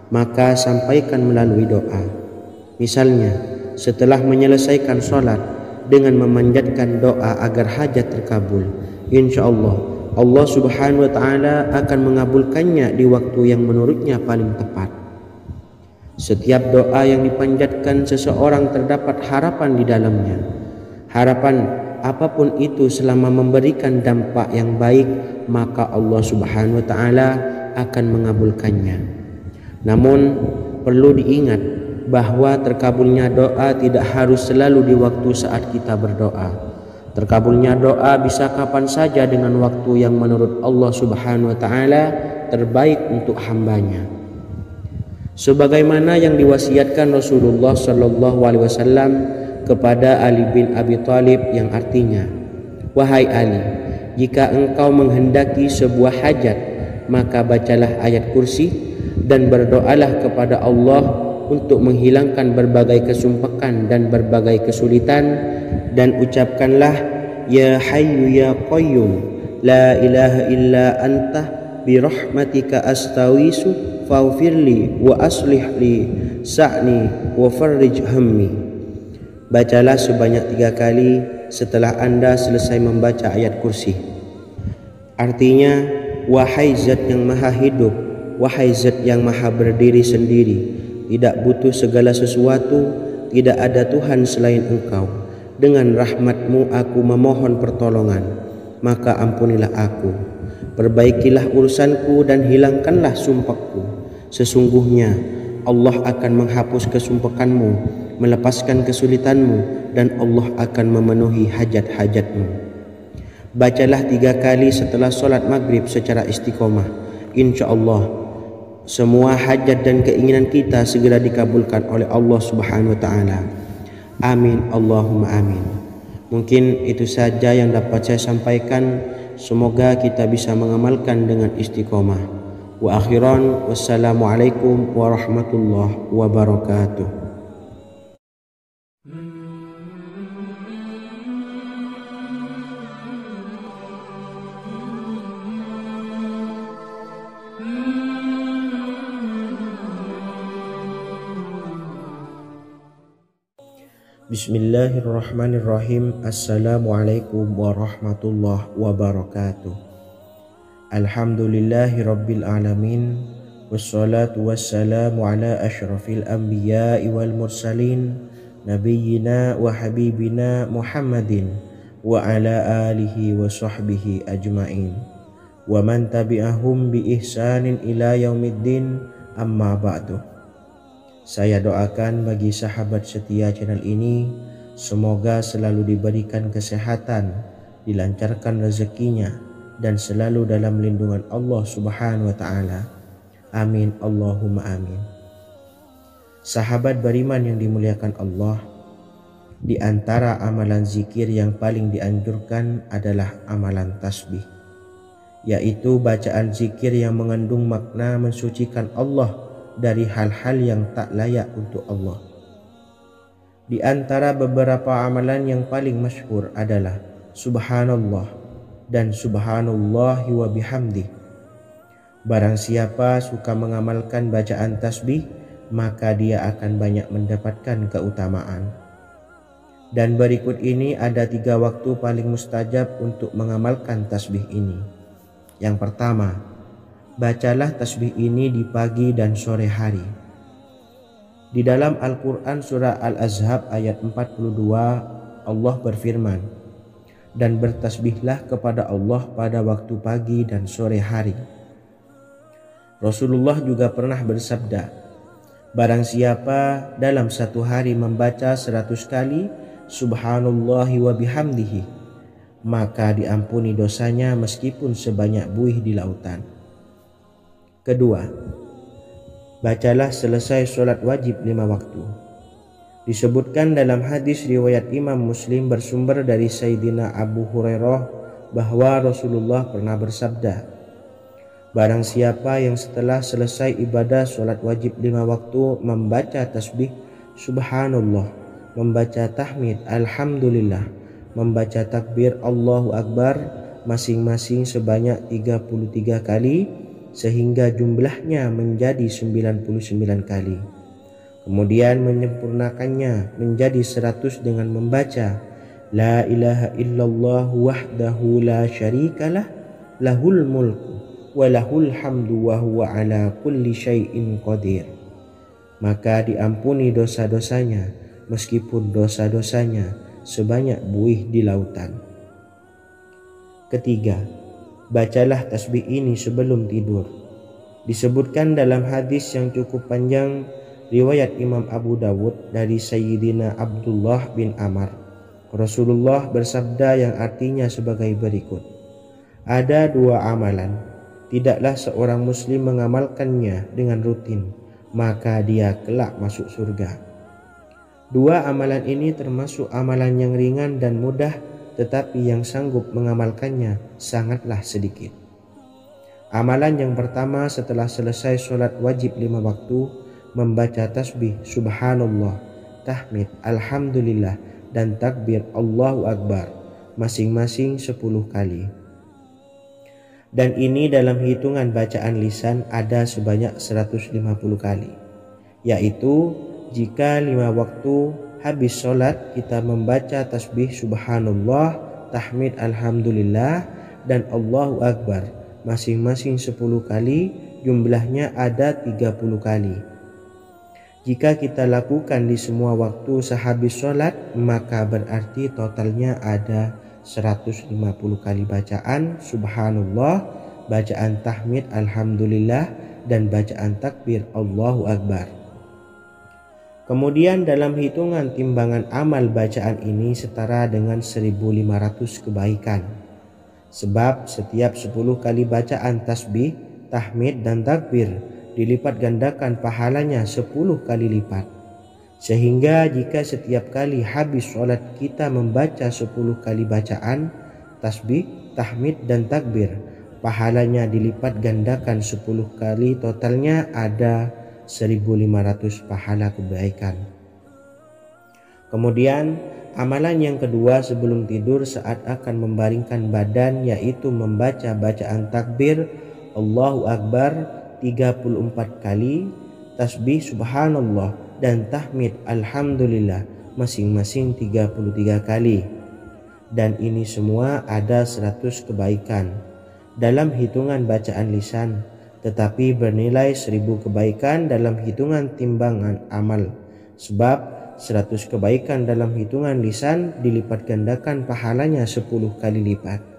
maka sampaikan melalui doa. Misalnya, setelah menyelesaikan sholat dengan memanjatkan doa agar hajat terkabul, insya Allah subhanahu wa ta'ala akan mengabulkannya di waktu yang menurutnya paling tepat. Setiap doa yang dipanjatkan seseorang terdapat harapan di dalamnya. Harapan apapun itu selama memberikan dampak yang baik, maka Allah subhanahu wa ta'ala akan mengabulkannya. Namun perlu diingat bahwa terkabulnya doa tidak harus selalu di waktu saat kita berdoa. Terkabulnya doa bisa kapan saja dengan waktu yang menurut Allah subhanahu wa ta'ala terbaik untuk hambanya. Sebagaimana yang diwasiatkan Rasulullah sallallahu alaihi wasallam kepada Ali bin Abi Thalib, yang artinya, wahai Ali, jika engkau menghendaki sebuah hajat, maka bacalah ayat kursi dan berdoalah kepada Allah untuk menghilangkan berbagai kesumpakan dan berbagai kesulitan, dan ucapkanlah Ya Hayyu Ya Qayyum la ilaha illa anta bi rahmatika astaghiitsu faghfirli wa aslih li sa'ni wa farrij hammi. Bacalah sebanyak 3 kali setelah Anda selesai membaca ayat kursi. Artinya, wahai zat yang maha hidup wahai Zat yang maha berdiri sendiri, tidak butuh segala sesuatu, tidak ada Tuhan selain Engkau. Dengan rahmat-Mu aku memohon pertolongan, maka ampunilah aku. Perbaikilah urusanku dan hilangkanlah sumpahku. Sesungguhnya Allah akan menghapus kesumpekanmu, melepaskan kesulitanmu, dan Allah akan memenuhi hajat-hajatmu. Bacalah 3 kali setelah solat maghrib secara istiqomah. Insya Allah semua hajat dan keinginan kita segera dikabulkan oleh Allah Subhanahu wa Ta'ala. Amin Allahumma amin. Mungkin itu saja yang dapat saya sampaikan. Semoga kita bisa mengamalkan dengan istiqomah. Wa akhiran, wassalamualaikum warahmatullahi wabarakatuh. Bismillahirrahmanirrahim. Assalamualaikum warahmatullahi wabarakatuh. Alhamdulillahi rabbil alamin. Wassalatu wassalamu ala ashrafil anbiya'i wal mursalin, nabiyyina wa habibina Muhammadin wa ala alihi wa sahbihi ajma'in, wa man tabi'ahum bi ihsanin ila yaumiddin, amma ba'du. Saya doakan bagi sahabat setia channel ini, semoga selalu diberikan kesehatan, dilancarkan rezekinya, dan selalu dalam lindungan Allah Subhanahu wa Ta'ala. Amin Allahumma amin. Sahabat beriman yang dimuliakan Allah, di antara amalan zikir yang paling dianjurkan adalah amalan tasbih, yaitu bacaan zikir yang mengandung makna mensucikan Allah dari hal-hal yang tak layak untuk Allah. Di antara beberapa amalan yang paling masyhur adalah Subhanallah dan Subhanallahi wa bihamdih. Barang siapa suka mengamalkan bacaan tasbih, maka dia akan banyak mendapatkan keutamaan. Dan berikut ini ada 3 waktu paling mustajab untuk mengamalkan tasbih ini. Yang pertama, bacalah tasbih ini di pagi dan sore hari. Di dalam Al-Quran surah Al-Ahzab ayat 42, Allah berfirman, dan bertasbihlah kepada Allah pada waktu pagi dan sore hari. Rasulullah juga pernah bersabda, barang siapa dalam satu hari membaca 100 kali Subhanallahi wa bihamdihi, maka diampuni dosanya meskipun sebanyak buih di lautan. Kedua, bacalah selesai sholat wajib 5 waktu. Disebutkan dalam hadis riwayat Imam Muslim bersumber dari Sayyidina Abu Hurairah bahwa Rasulullah pernah bersabda, barang siapa yang setelah selesai ibadah sholat wajib 5 waktu membaca tasbih Subhanallah, membaca tahmid Alhamdulillah, membaca takbir Allahu Akbar masing-masing sebanyak 33 kali, sehingga jumlahnya menjadi 99 kali. Kemudian menyempurnakannya menjadi 100 dengan membaca La ilaha illallah wahdahu la syarikalah, lahul mulku wa lahul hamdu wa huwa ala kulli syai'in qadir. Maka diampuni dosa-dosanya meskipun dosa-dosanya sebanyak buih di lautan. Ketiga, bacalah tasbih ini sebelum tidur. Disebutkan dalam hadis yang cukup panjang riwayat Imam Abu Dawud dari Sayyidina Abdullah bin Amr, Rasulullah bersabda yang artinya sebagai berikut, ada 2 amalan, tidaklah seorang muslim mengamalkannya dengan rutin, maka dia kelak masuk surga. 2 amalan ini termasuk amalan yang ringan dan mudah, tetapi yang sanggup mengamalkannya sangatlah sedikit. Amalan yang pertama setelah selesai sholat wajib 5 waktu, membaca tasbih Subhanallah, tahmid Alhamdulillah, dan takbir Allahu Akbar masing-masing 10 kali. Dan ini dalam hitungan bacaan lisan ada sebanyak 150 kali, yaitu jika 5 waktu habis sholat kita membaca tasbih Subhanallah, tahmid Alhamdulillah, dan Allahu Akbar masing-masing 10 kali, jumlahnya ada 30 kali. Jika kita lakukan di semua waktu sehabis sholat, maka berarti totalnya ada 150 kali bacaan subhanallah, bacaan tahmid alhamdulillah, dan bacaan takbir Allahu Akbar. Kemudian dalam hitungan timbangan amal bacaan ini setara dengan 1500 kebaikan. Sebab setiap 10 kali bacaan tasbih, tahmid, dan takbir dilipat gandakan pahalanya 10 kali lipat. Sehingga jika setiap kali habis sholat kita membaca 10 kali bacaan tasbih, tahmid, dan takbir, pahalanya dilipat gandakan 10 kali, totalnya ada 1500 pahala kebaikan. Kemudian amalan yang kedua sebelum tidur saat akan membaringkan badan, yaitu membaca bacaan takbir Allahu Akbar 34 kali, tasbih subhanallah, dan tahmid alhamdulillah masing-masing 33 kali. Dan ini semua ada 100 kebaikan dalam hitungan bacaan lisan, tetapi bernilai 1000 kebaikan dalam hitungan timbangan amal. Sebab 100 kebaikan dalam hitungan lisan dilipat gandakan pahalanya 10 kali lipat.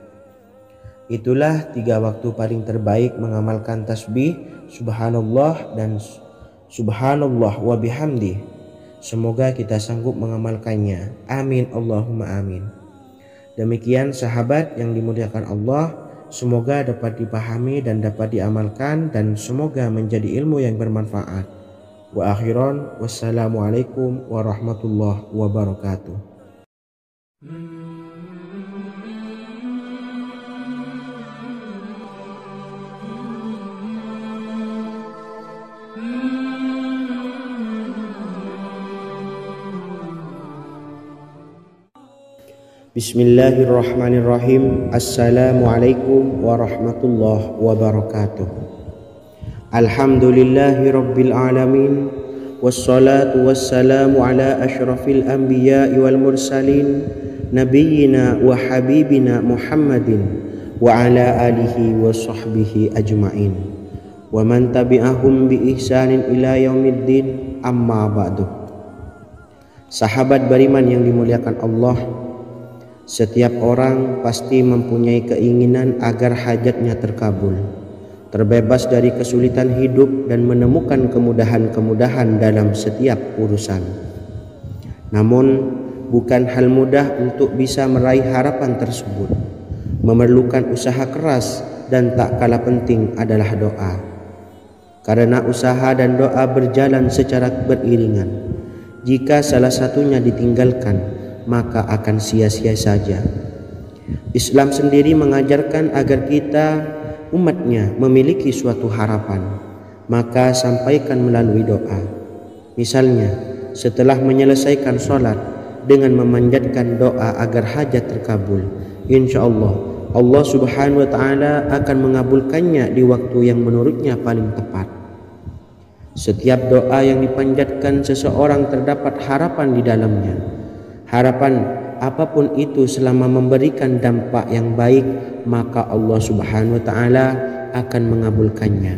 Itulah 3 waktu paling terbaik mengamalkan tasbih subhanallah dan subhanallah wa bihamdi. Semoga kita sanggup mengamalkannya. Amin Allahumma amin. Demikian sahabat yang dimuliakan Allah, semoga dapat dipahami dan dapat diamalkan, dan semoga menjadi ilmu yang bermanfaat. Wa akhiran, wassalamualaikum warahmatullahi wabarakatuh. Bismillahirrahmanirrahim. Assalamualaikum warahmatullahi wabarakatuh. Alhamdulillahi rabbil alamin, wassalatu wassalamu ala ashrafil anbiya'i wal mursalin, nabiyyina wa habibina Muhammadin wa ala alihi wa sahbihi ajma'in, wa man tabi'ahum bi ihsanin ila yaumiddin, amma ba'du. Sahabat beriman yang dimuliakan Allah, setiap orang pasti mempunyai keinginan agar hajatnya terkabul, terbebas dari kesulitan hidup, dan menemukan kemudahan-kemudahan dalam setiap urusan. Namun, bukan hal mudah untuk bisa meraih harapan tersebut. Memerlukan usaha keras, dan tak kalah penting adalah doa. Karena usaha dan doa berjalan secara beriringan. Jika salah satunya ditinggalkan, maka akan sia-sia saja. Islam sendiri mengajarkan agar kita umatnya memiliki suatu harapan, maka sampaikan melalui doa. Misalnya, setelah menyelesaikan sholat dengan memanjatkan doa agar hajat terkabul, insya Allah Allah subhanahu wa ta'ala akan mengabulkannya di waktu yang menurutnya paling tepat. Setiap doa yang dipanjatkan seseorang terdapat harapan di dalamnya. Harapan apapun itu selama memberikan dampak yang baik, maka Allah subhanahu wa ta'ala akan mengabulkannya.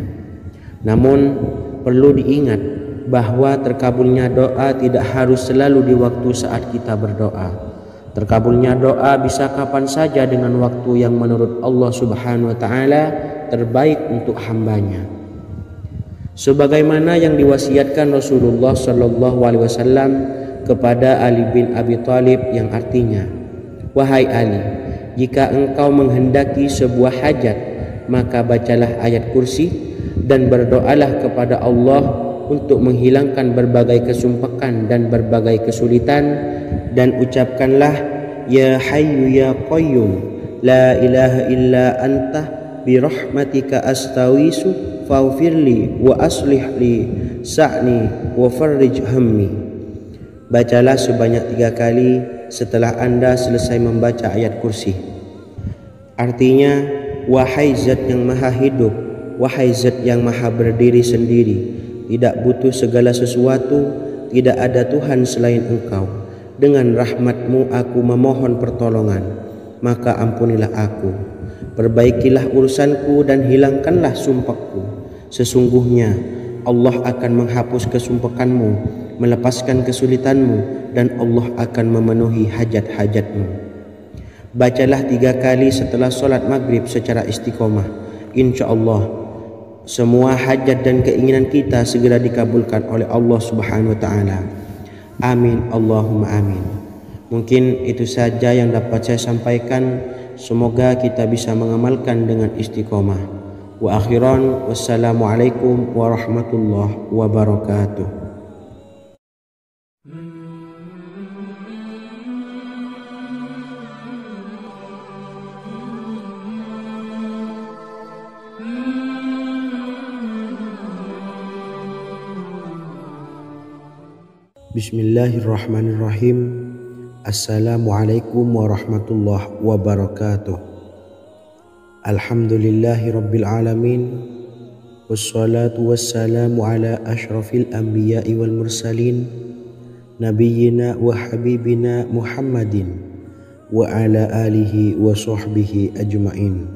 Namun perlu diingat bahwa terkabulnya doa tidak harus selalu di waktu saat kita berdoa. Terkabulnya doa bisa kapan saja dengan waktu yang menurut Allah subhanahu wa ta'ala terbaik untuk hambanya. Sebagaimana yang diwasiatkan Rasulullah sallallahu alaihi wasallam kepada Ali bin Abi Thalib, yang artinya, wahai Ali, jika engkau menghendaki sebuah hajat, maka bacalah ayat kursi dan berdoalah kepada Allah untuk menghilangkan berbagai kesumpakan dan berbagai kesulitan, dan ucapkanlah, ya hayyu ya qayyum la ilaha illa anta birahmatika astawisu faghfirli wa aslih li sa'ni wa farrij hammi. Bacalah sebanyak 3 kali setelah Anda selesai membaca ayat kursi. Artinya, wahai zat yang maha hidup, wahai zat yang maha berdiri sendiri, tidak butuh segala sesuatu, tidak ada Tuhan selain Engkau. Dengan rahmat-Mu aku memohon pertolongan, maka ampunilah aku. Perbaikilah urusanku dan hilangkanlah sumpahku. Sesungguhnya Allah akan menghapus kesumpakanmu, melepaskan kesulitanmu, dan Allah akan memenuhi hajat-hajatmu. Bacalah 3 kali setelah solat maghrib secara istiqomah. Insya Allah semua hajat dan keinginan kita segera dikabulkan oleh Allah Subhanahu wa Ta'ala. Amin Allahumma amin. Mungkin itu saja yang dapat saya sampaikan. Semoga kita bisa mengamalkan dengan istiqomah. Wa akhiran, wassalamualaikum warahmatullahi wabarakatuh. Bismillahirrahmanirrahim. Assalamualaikum warahmatullahi wabarakatuh. Alhamdulillahi rabbil alamin. Wassalatu wassalamu ala ashrafil anbiya'i wal mursalin, nabiyyina wa habibina Muhammadin wa ala alihi wa sahbihi ajma'in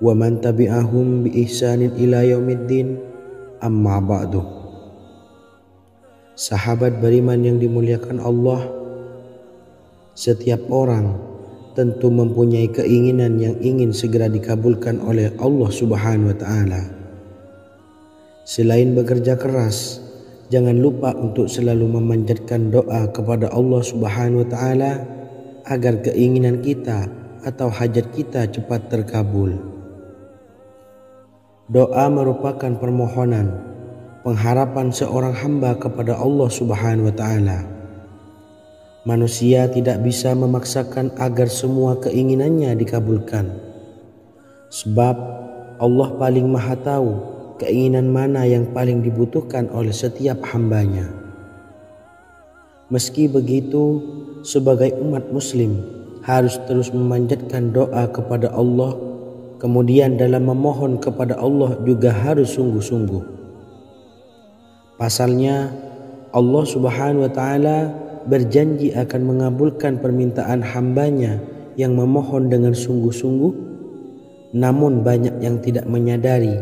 wa man tabi'ahum bi ihsanin ila yaumiddin, amma ba'du. Sahabat beriman yang dimuliakan Allah, setiap orang tentu mempunyai keinginan yang ingin segera dikabulkan oleh Allah Subhanahu wa Ta'ala. Selain bekerja keras, jangan lupa untuk selalu memanjatkan doa kepada Allah Subhanahu wa Ta'ala agar keinginan kita atau hajat kita cepat terkabul. Doa merupakan permohonan, pengharapan seorang hamba kepada Allah Subhanahu wa Ta'ala. Manusia tidak bisa memaksakan agar semua keinginannya dikabulkan, sebab Allah paling maha tahu keinginan mana yang paling dibutuhkan oleh setiap hambanya. Meski begitu, sebagai umat muslim harus terus memanjatkan doa kepada Allah, kemudian dalam memohon kepada Allah juga harus sungguh-sungguh. Pasalnya Allah Subhanahu wa Ta'ala berjanji akan mengabulkan permintaan hambanya yang memohon dengan sungguh-sungguh. Namun banyak yang tidak menyadari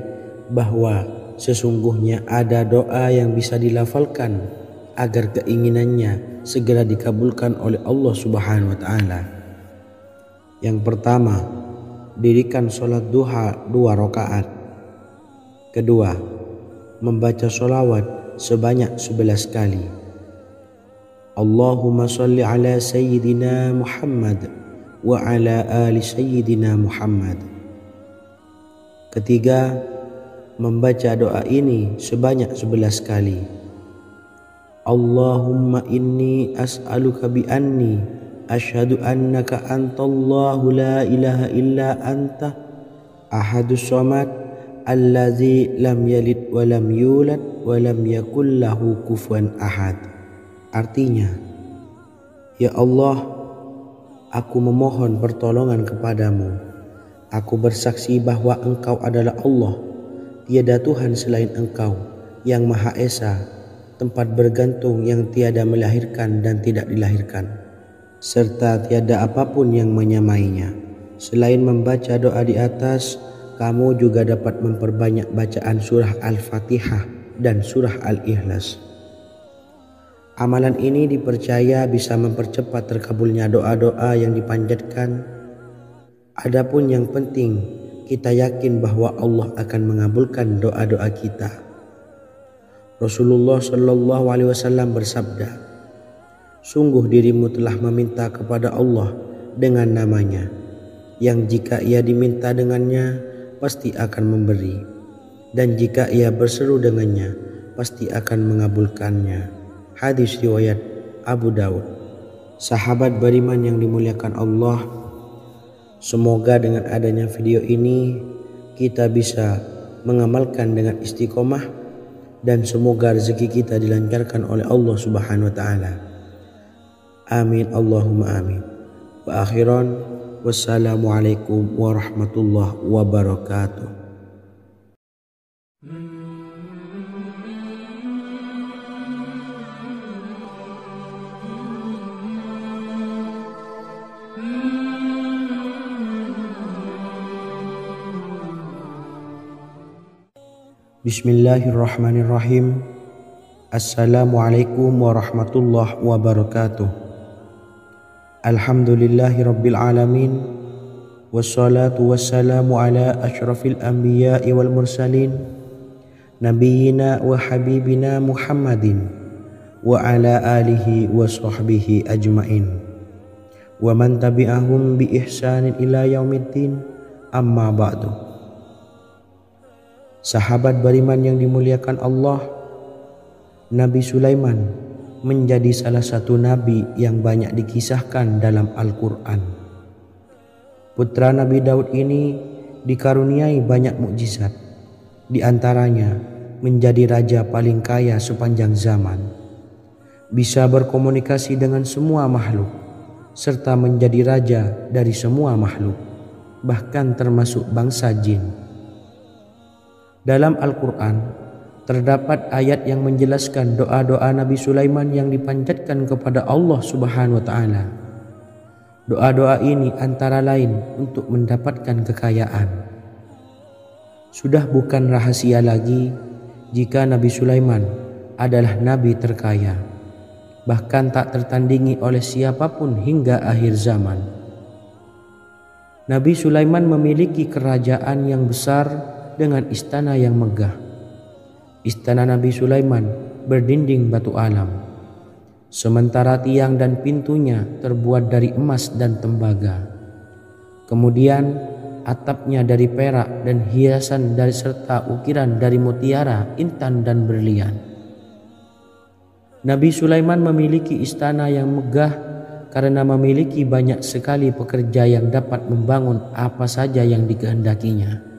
bahwa sesungguhnya ada doa yang bisa dilafalkan agar keinginannya segera dikabulkan oleh Allah Subhanahu wa Ta'ala. Yang pertama, dirikan sholat duha 2 rakaat. Kedua, membaca sholawat sebanyak 11 kali. Allahumma salli ala sayyidina Muhammad wa ala ali sayyidina Muhammad. Ketiga, membaca doa ini sebanyak 11 kali. Allahumma inni as'aluka bi anni asyhadu annaka antallahu la ilaha illa anta ahadus samad allazi lam yalid wa lam yulad wa lam yakul lahu kufuwan ahad. Artinya, ya Allah, aku memohon pertolongan kepadamu. Aku bersaksi bahwa Engkau adalah Allah, tiada Tuhan selain Engkau, yang Maha Esa, tempat bergantung yang tiada melahirkan dan tidak dilahirkan, serta tiada apapun yang menyamainya. Selain membaca doa di atas, kamu juga dapat memperbanyak bacaan surah Al-Fatihah dan surah Al-Ikhlas. Amalan ini dipercaya bisa mempercepat terkabulnya doa-doa yang dipanjatkan. Adapun yang penting, kita yakin bahwa Allah akan mengabulkan doa-doa kita. Rasulullah Shallallahu Alaihi Wasallam bersabda, sungguh dirimu telah meminta kepada Allah dengan namanya, yang jika ia diminta dengannya, pasti akan memberi, dan jika ia berseru dengannya, pasti akan mengabulkannya. Hadis riwayat Abu Daud. Sahabat beriman yang dimuliakan Allah, semoga dengan adanya video ini kita bisa mengamalkan dengan istiqomah, dan semoga rezeki kita dilancarkan oleh Allah Subhanahu wa Ta'ala. Amin Allahumma amin. Wa akhiran, wassalamualaikum warahmatullahi wabarakatuh. Bismillahirrahmanirrahim. Assalamualaikum warahmatullahi wabarakatuh. Alhamdulillahi rabbil alamin. Wassalatu wassalamu ala ashrafil anbiya'i wal mursalin. Nabiyyina wa habibina Muhammadin wa ala alihi wa sahbihi ajmain. Wa man tabi'ahum bi ihsanin ila yaumiddin. Amma ba'du. Sahabat beriman yang dimuliakan Allah, Nabi Sulaiman menjadi salah satu nabi yang banyak dikisahkan dalam Al-Quran. Putra Nabi Daud ini dikaruniai banyak mukjizat, di antaranya menjadi raja paling kaya sepanjang zaman, bisa berkomunikasi dengan semua makhluk, serta menjadi raja dari semua makhluk, bahkan termasuk bangsa jin. Dalam Al-Quran terdapat ayat yang menjelaskan doa-doa Nabi Sulaiman yang dipanjatkan kepada Allah Subhanahu wa Ta'ala. Doa-doa ini antara lain untuk mendapatkan kekayaan. Sudah bukan rahasia lagi jika Nabi Sulaiman adalah nabi terkaya, bahkan tak tertandingi oleh siapapun hingga akhir zaman. Nabi Sulaiman memiliki kerajaan yang besar dengan istana yang megah. Istana Nabi Sulaiman berdinding batu alam, sementara tiang dan pintunya terbuat dari emas dan tembaga. Kemudian atapnya dari perak dan hiasan dari serta ukiran dari mutiara, intan dan berlian. Nabi Sulaiman memiliki istana yang megah karena memiliki banyak sekali pekerja yang dapat membangun apa saja yang dikehendakinya.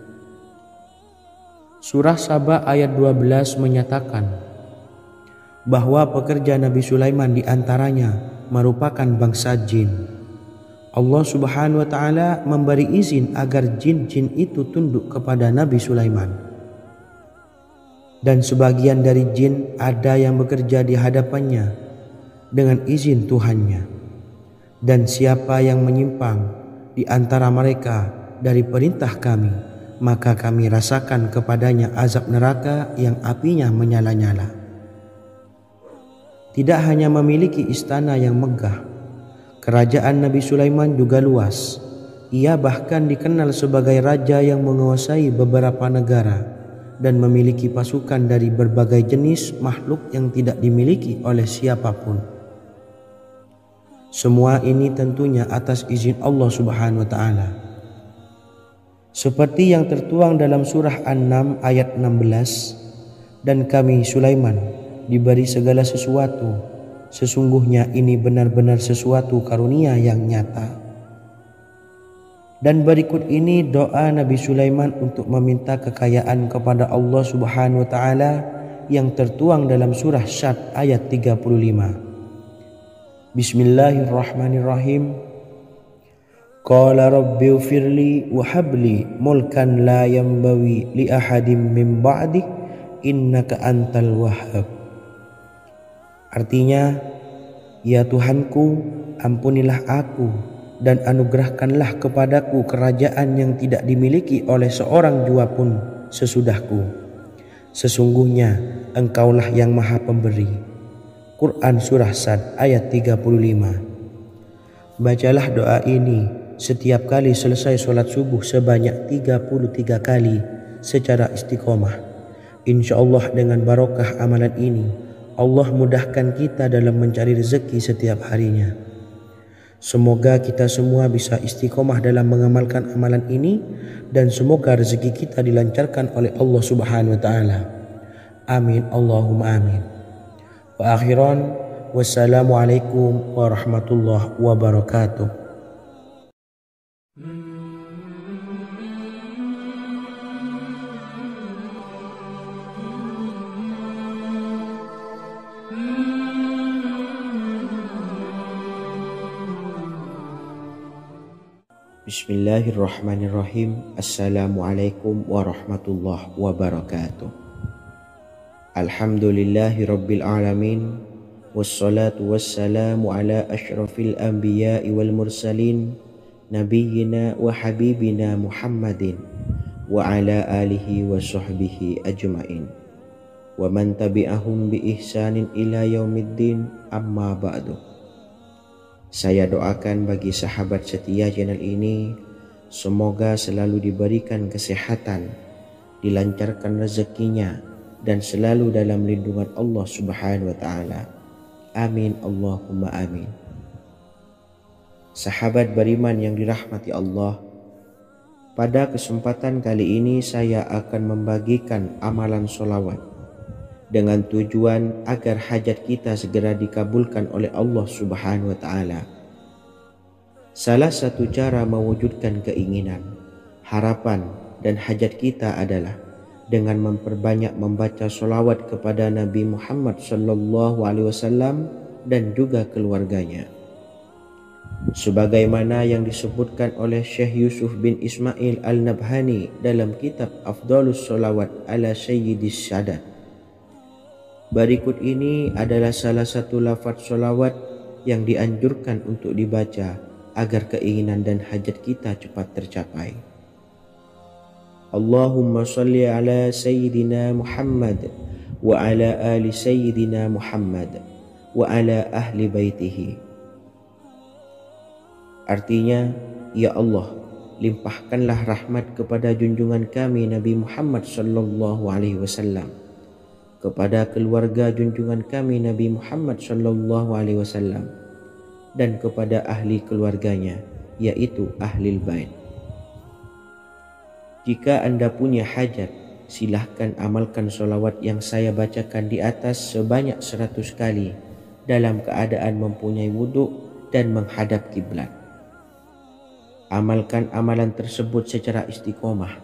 Surah Saba ayat 12 menyatakan bahwa pekerja Nabi Sulaiman diantaranya merupakan bangsa jin. Allah Subhanahu wa Ta'ala memberi izin agar jin-jin itu tunduk kepada Nabi Sulaiman. Dan sebagian dari jin ada yang bekerja di hadapannya dengan izin Tuhannya. Dan siapa yang menyimpang di antara mereka dari perintah kami, maka kami rasakan kepadanya azab neraka yang apinya menyala-nyala. Tidak hanya memiliki istana yang megah, kerajaan Nabi Sulaiman juga luas. Ia bahkan dikenal sebagai raja yang menguasai beberapa negara dan memiliki pasukan dari berbagai jenis makhluk yang tidak dimiliki oleh siapapun. Semua ini tentunya atas izin Allah Subhanahu wa Ta'ala. Seperti yang tertuang dalam surah An-Naml ayat 16, dan kami Sulaiman diberi segala sesuatu, sesungguhnya ini benar-benar sesuatu karunia yang nyata. Dan berikut ini doa Nabi Sulaiman untuk meminta kekayaan kepada Allah Subhanahu wa Ta'ala yang tertuang dalam surah Syad ayat 35. Bismillahirrahmanirrahim. Qala rabbi ufirli wa habli mulkan la yanbawi li ahadim min ba'di innaka antal wahhab. Artinya, ya Tuhanku, ampunilah aku dan anugerahkanlah kepadaku kerajaan yang tidak dimiliki oleh seorang jua pun sesudahku. Sesungguhnya engkaulah yang maha pemberi. Quran Surah Sad ayat 35. Bacalah doa ini setiap kali selesai sholat subuh sebanyak 33 kali secara istiqomah. Insya Allah dengan barokah amalan ini, Allah mudahkan kita dalam mencari rezeki setiap harinya. Semoga kita semua bisa istiqomah dalam mengamalkan amalan ini, dan semoga rezeki kita dilancarkan oleh Allah Subhanahu wa Ta'ala. Amin Allahumma amin. Wa akhiran, wassalamualaikum warahmatullahi wabarakatuh. Bismillahirrahmanirrahim. Assalamualaikum warahmatullahi wabarakatuh. Alhamdulillahi rabbil alamin. Wassalatu wassalamu ala ashrafil anbiya'i wal mursalin. Nabiyyina wa habibina Muhammadin wa ala alihi wa sahbihi ajma'in wa man tabi'ahum bi ihsanin ila yaumiddin, amma ba'du. Saya doakan bagi sahabat setia channel ini, semoga selalu diberikan kesehatan, dilancarkan rezekinya, dan selalu dalam lindungan Allah Subhanahu wa ta'ala. Amin Allahumma amin. Sahabat beriman yang dirahmati Allah, pada kesempatan kali ini saya akan membagikan amalan sholawat dengan tujuan agar hajat kita segera dikabulkan oleh Allah Subhanahu wa ta'ala. Salah satu cara mewujudkan keinginan, harapan, dan hajat kita adalah dengan memperbanyak membaca sholawat kepada Nabi Muhammad SAW dan juga keluarganya. Sebagaimana yang disebutkan oleh Syekh Yusuf bin Ismail Al-Nabhani dalam kitab Afdhalus Sholawat ala Sayyidis Sadat. Berikut ini adalah salah satu lafaz sholawat yang dianjurkan untuk dibaca agar keinginan dan hajat kita cepat tercapai. Allahumma salli ala Sayyidina Muhammad wa ala ali Sayyidina Muhammad wa ala ahli baitihi. Artinya, ya Allah, limpahkanlah rahmat kepada junjungan kami Nabi Muhammad SAW, kepada keluarga junjungan kami Nabi Muhammad SAW, dan kepada ahli keluarganya, yaitu ahlil bait. Jika Anda punya hajat, silahkan amalkan sholawat yang saya bacakan di atas sebanyak 100 kali dalam keadaan mempunyai wudhu dan menghadap kiblat. Amalkan amalan tersebut secara istiqomah.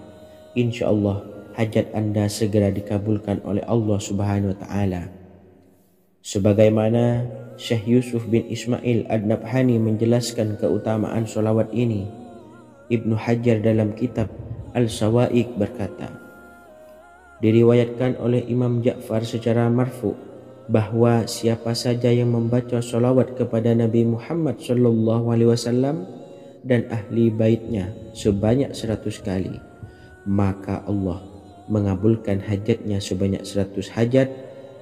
Insya Allah hajat Anda segera dikabulkan oleh Allah Subhanahu wa ta'ala. Sebagaimana Syekh Yusuf bin Ismail Ad-Nabhani menjelaskan keutamaan sholawat ini, Ibnu Hajar dalam kitab Al-Sawa'iq berkata, diriwayatkan oleh Imam Ja'far secara marfu bahwa siapa saja yang membaca sholawat kepada Nabi Muhammad SAW dan ahli baitnya sebanyak 100 kali, maka Allah mengabulkan hajatnya sebanyak 100 hajat,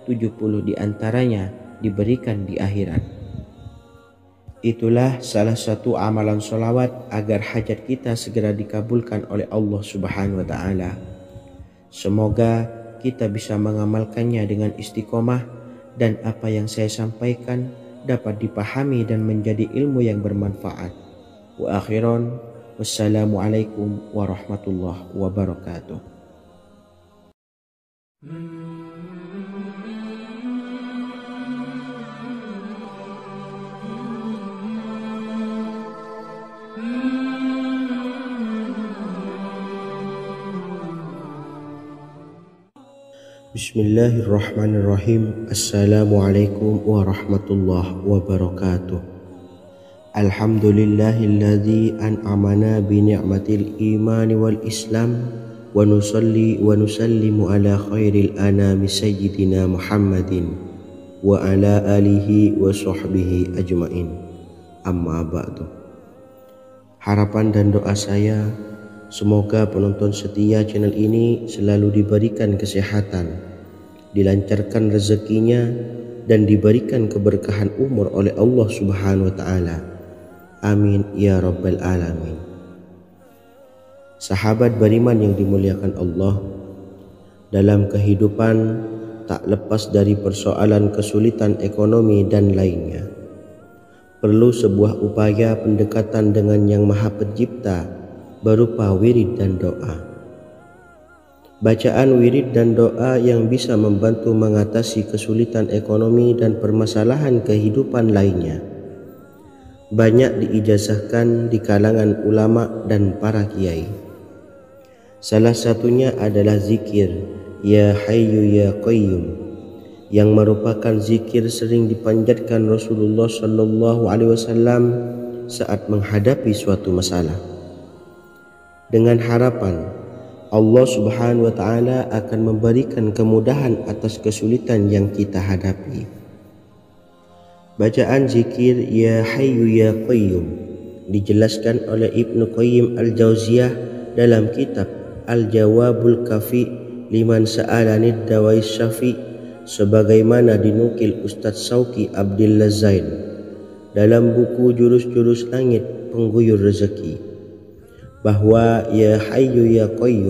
70 diantaranya diberikan di akhirat. Itulah salah satu amalan sholawat agar hajat kita segera dikabulkan oleh Allah Subhanahu wa ta'ala. Semoga kita bisa mengamalkannya dengan istiqomah dan apa yang saya sampaikan dapat dipahami dan menjadi ilmu yang bermanfaat. Wa akhiran, wassalamualaikum warahmatullahi wabarakatuh. Bismillahirrahmanirrahim. Assalamualaikum warahmatullahi wabarakatuh. Alhamdulillahilladzi an'amana bi ni'matil imani wal islam wa nusalli wa nusallimu ala khairil anami sayyidina Muhammadin wa ala alihi wa sahbihi ajma'in, amma ba'du. Harapan dan doa saya, semoga penonton setia channel ini selalu diberikan kesehatan, dilancarkan rezekinya, dan diberikan keberkahan umur oleh Allah Subhanahu wa ta'ala. Amin ya rabbal alamin. Sahabat beriman yang dimuliakan Allah, dalam kehidupan tak lepas dari persoalan kesulitan ekonomi dan lainnya. Perlu sebuah upaya pendekatan dengan Yang Maha Pencipta berupa wirid dan doa. Bacaan wirid dan doa yang bisa membantu mengatasi kesulitan ekonomi dan permasalahan kehidupan lainnya banyak diijazahkan di kalangan ulama dan para kiai. Salah satunya adalah zikir Ya Hayyu Ya Qayyum, yang merupakan zikir sering dipanjatkan Rasulullah SAW saat menghadapi suatu masalah, dengan harapan Allah Subhanahu wa ta'ala akan memberikan kemudahan atas kesulitan yang kita hadapi. Bacaan zikir Ya Hayyu Ya Qayyum dijelaskan oleh Ibnu Qayyim Al-Jauziyah dalam kitab Al-Jawabul Kafi liman sa'alanid dawais syafi, sebagaimana dinukil Ustadz Sauki Abdillah Zain dalam buku Jurus-Jurus Langit Pengguyur Rezeki, bahwa ya Hayyu ya Qayyum,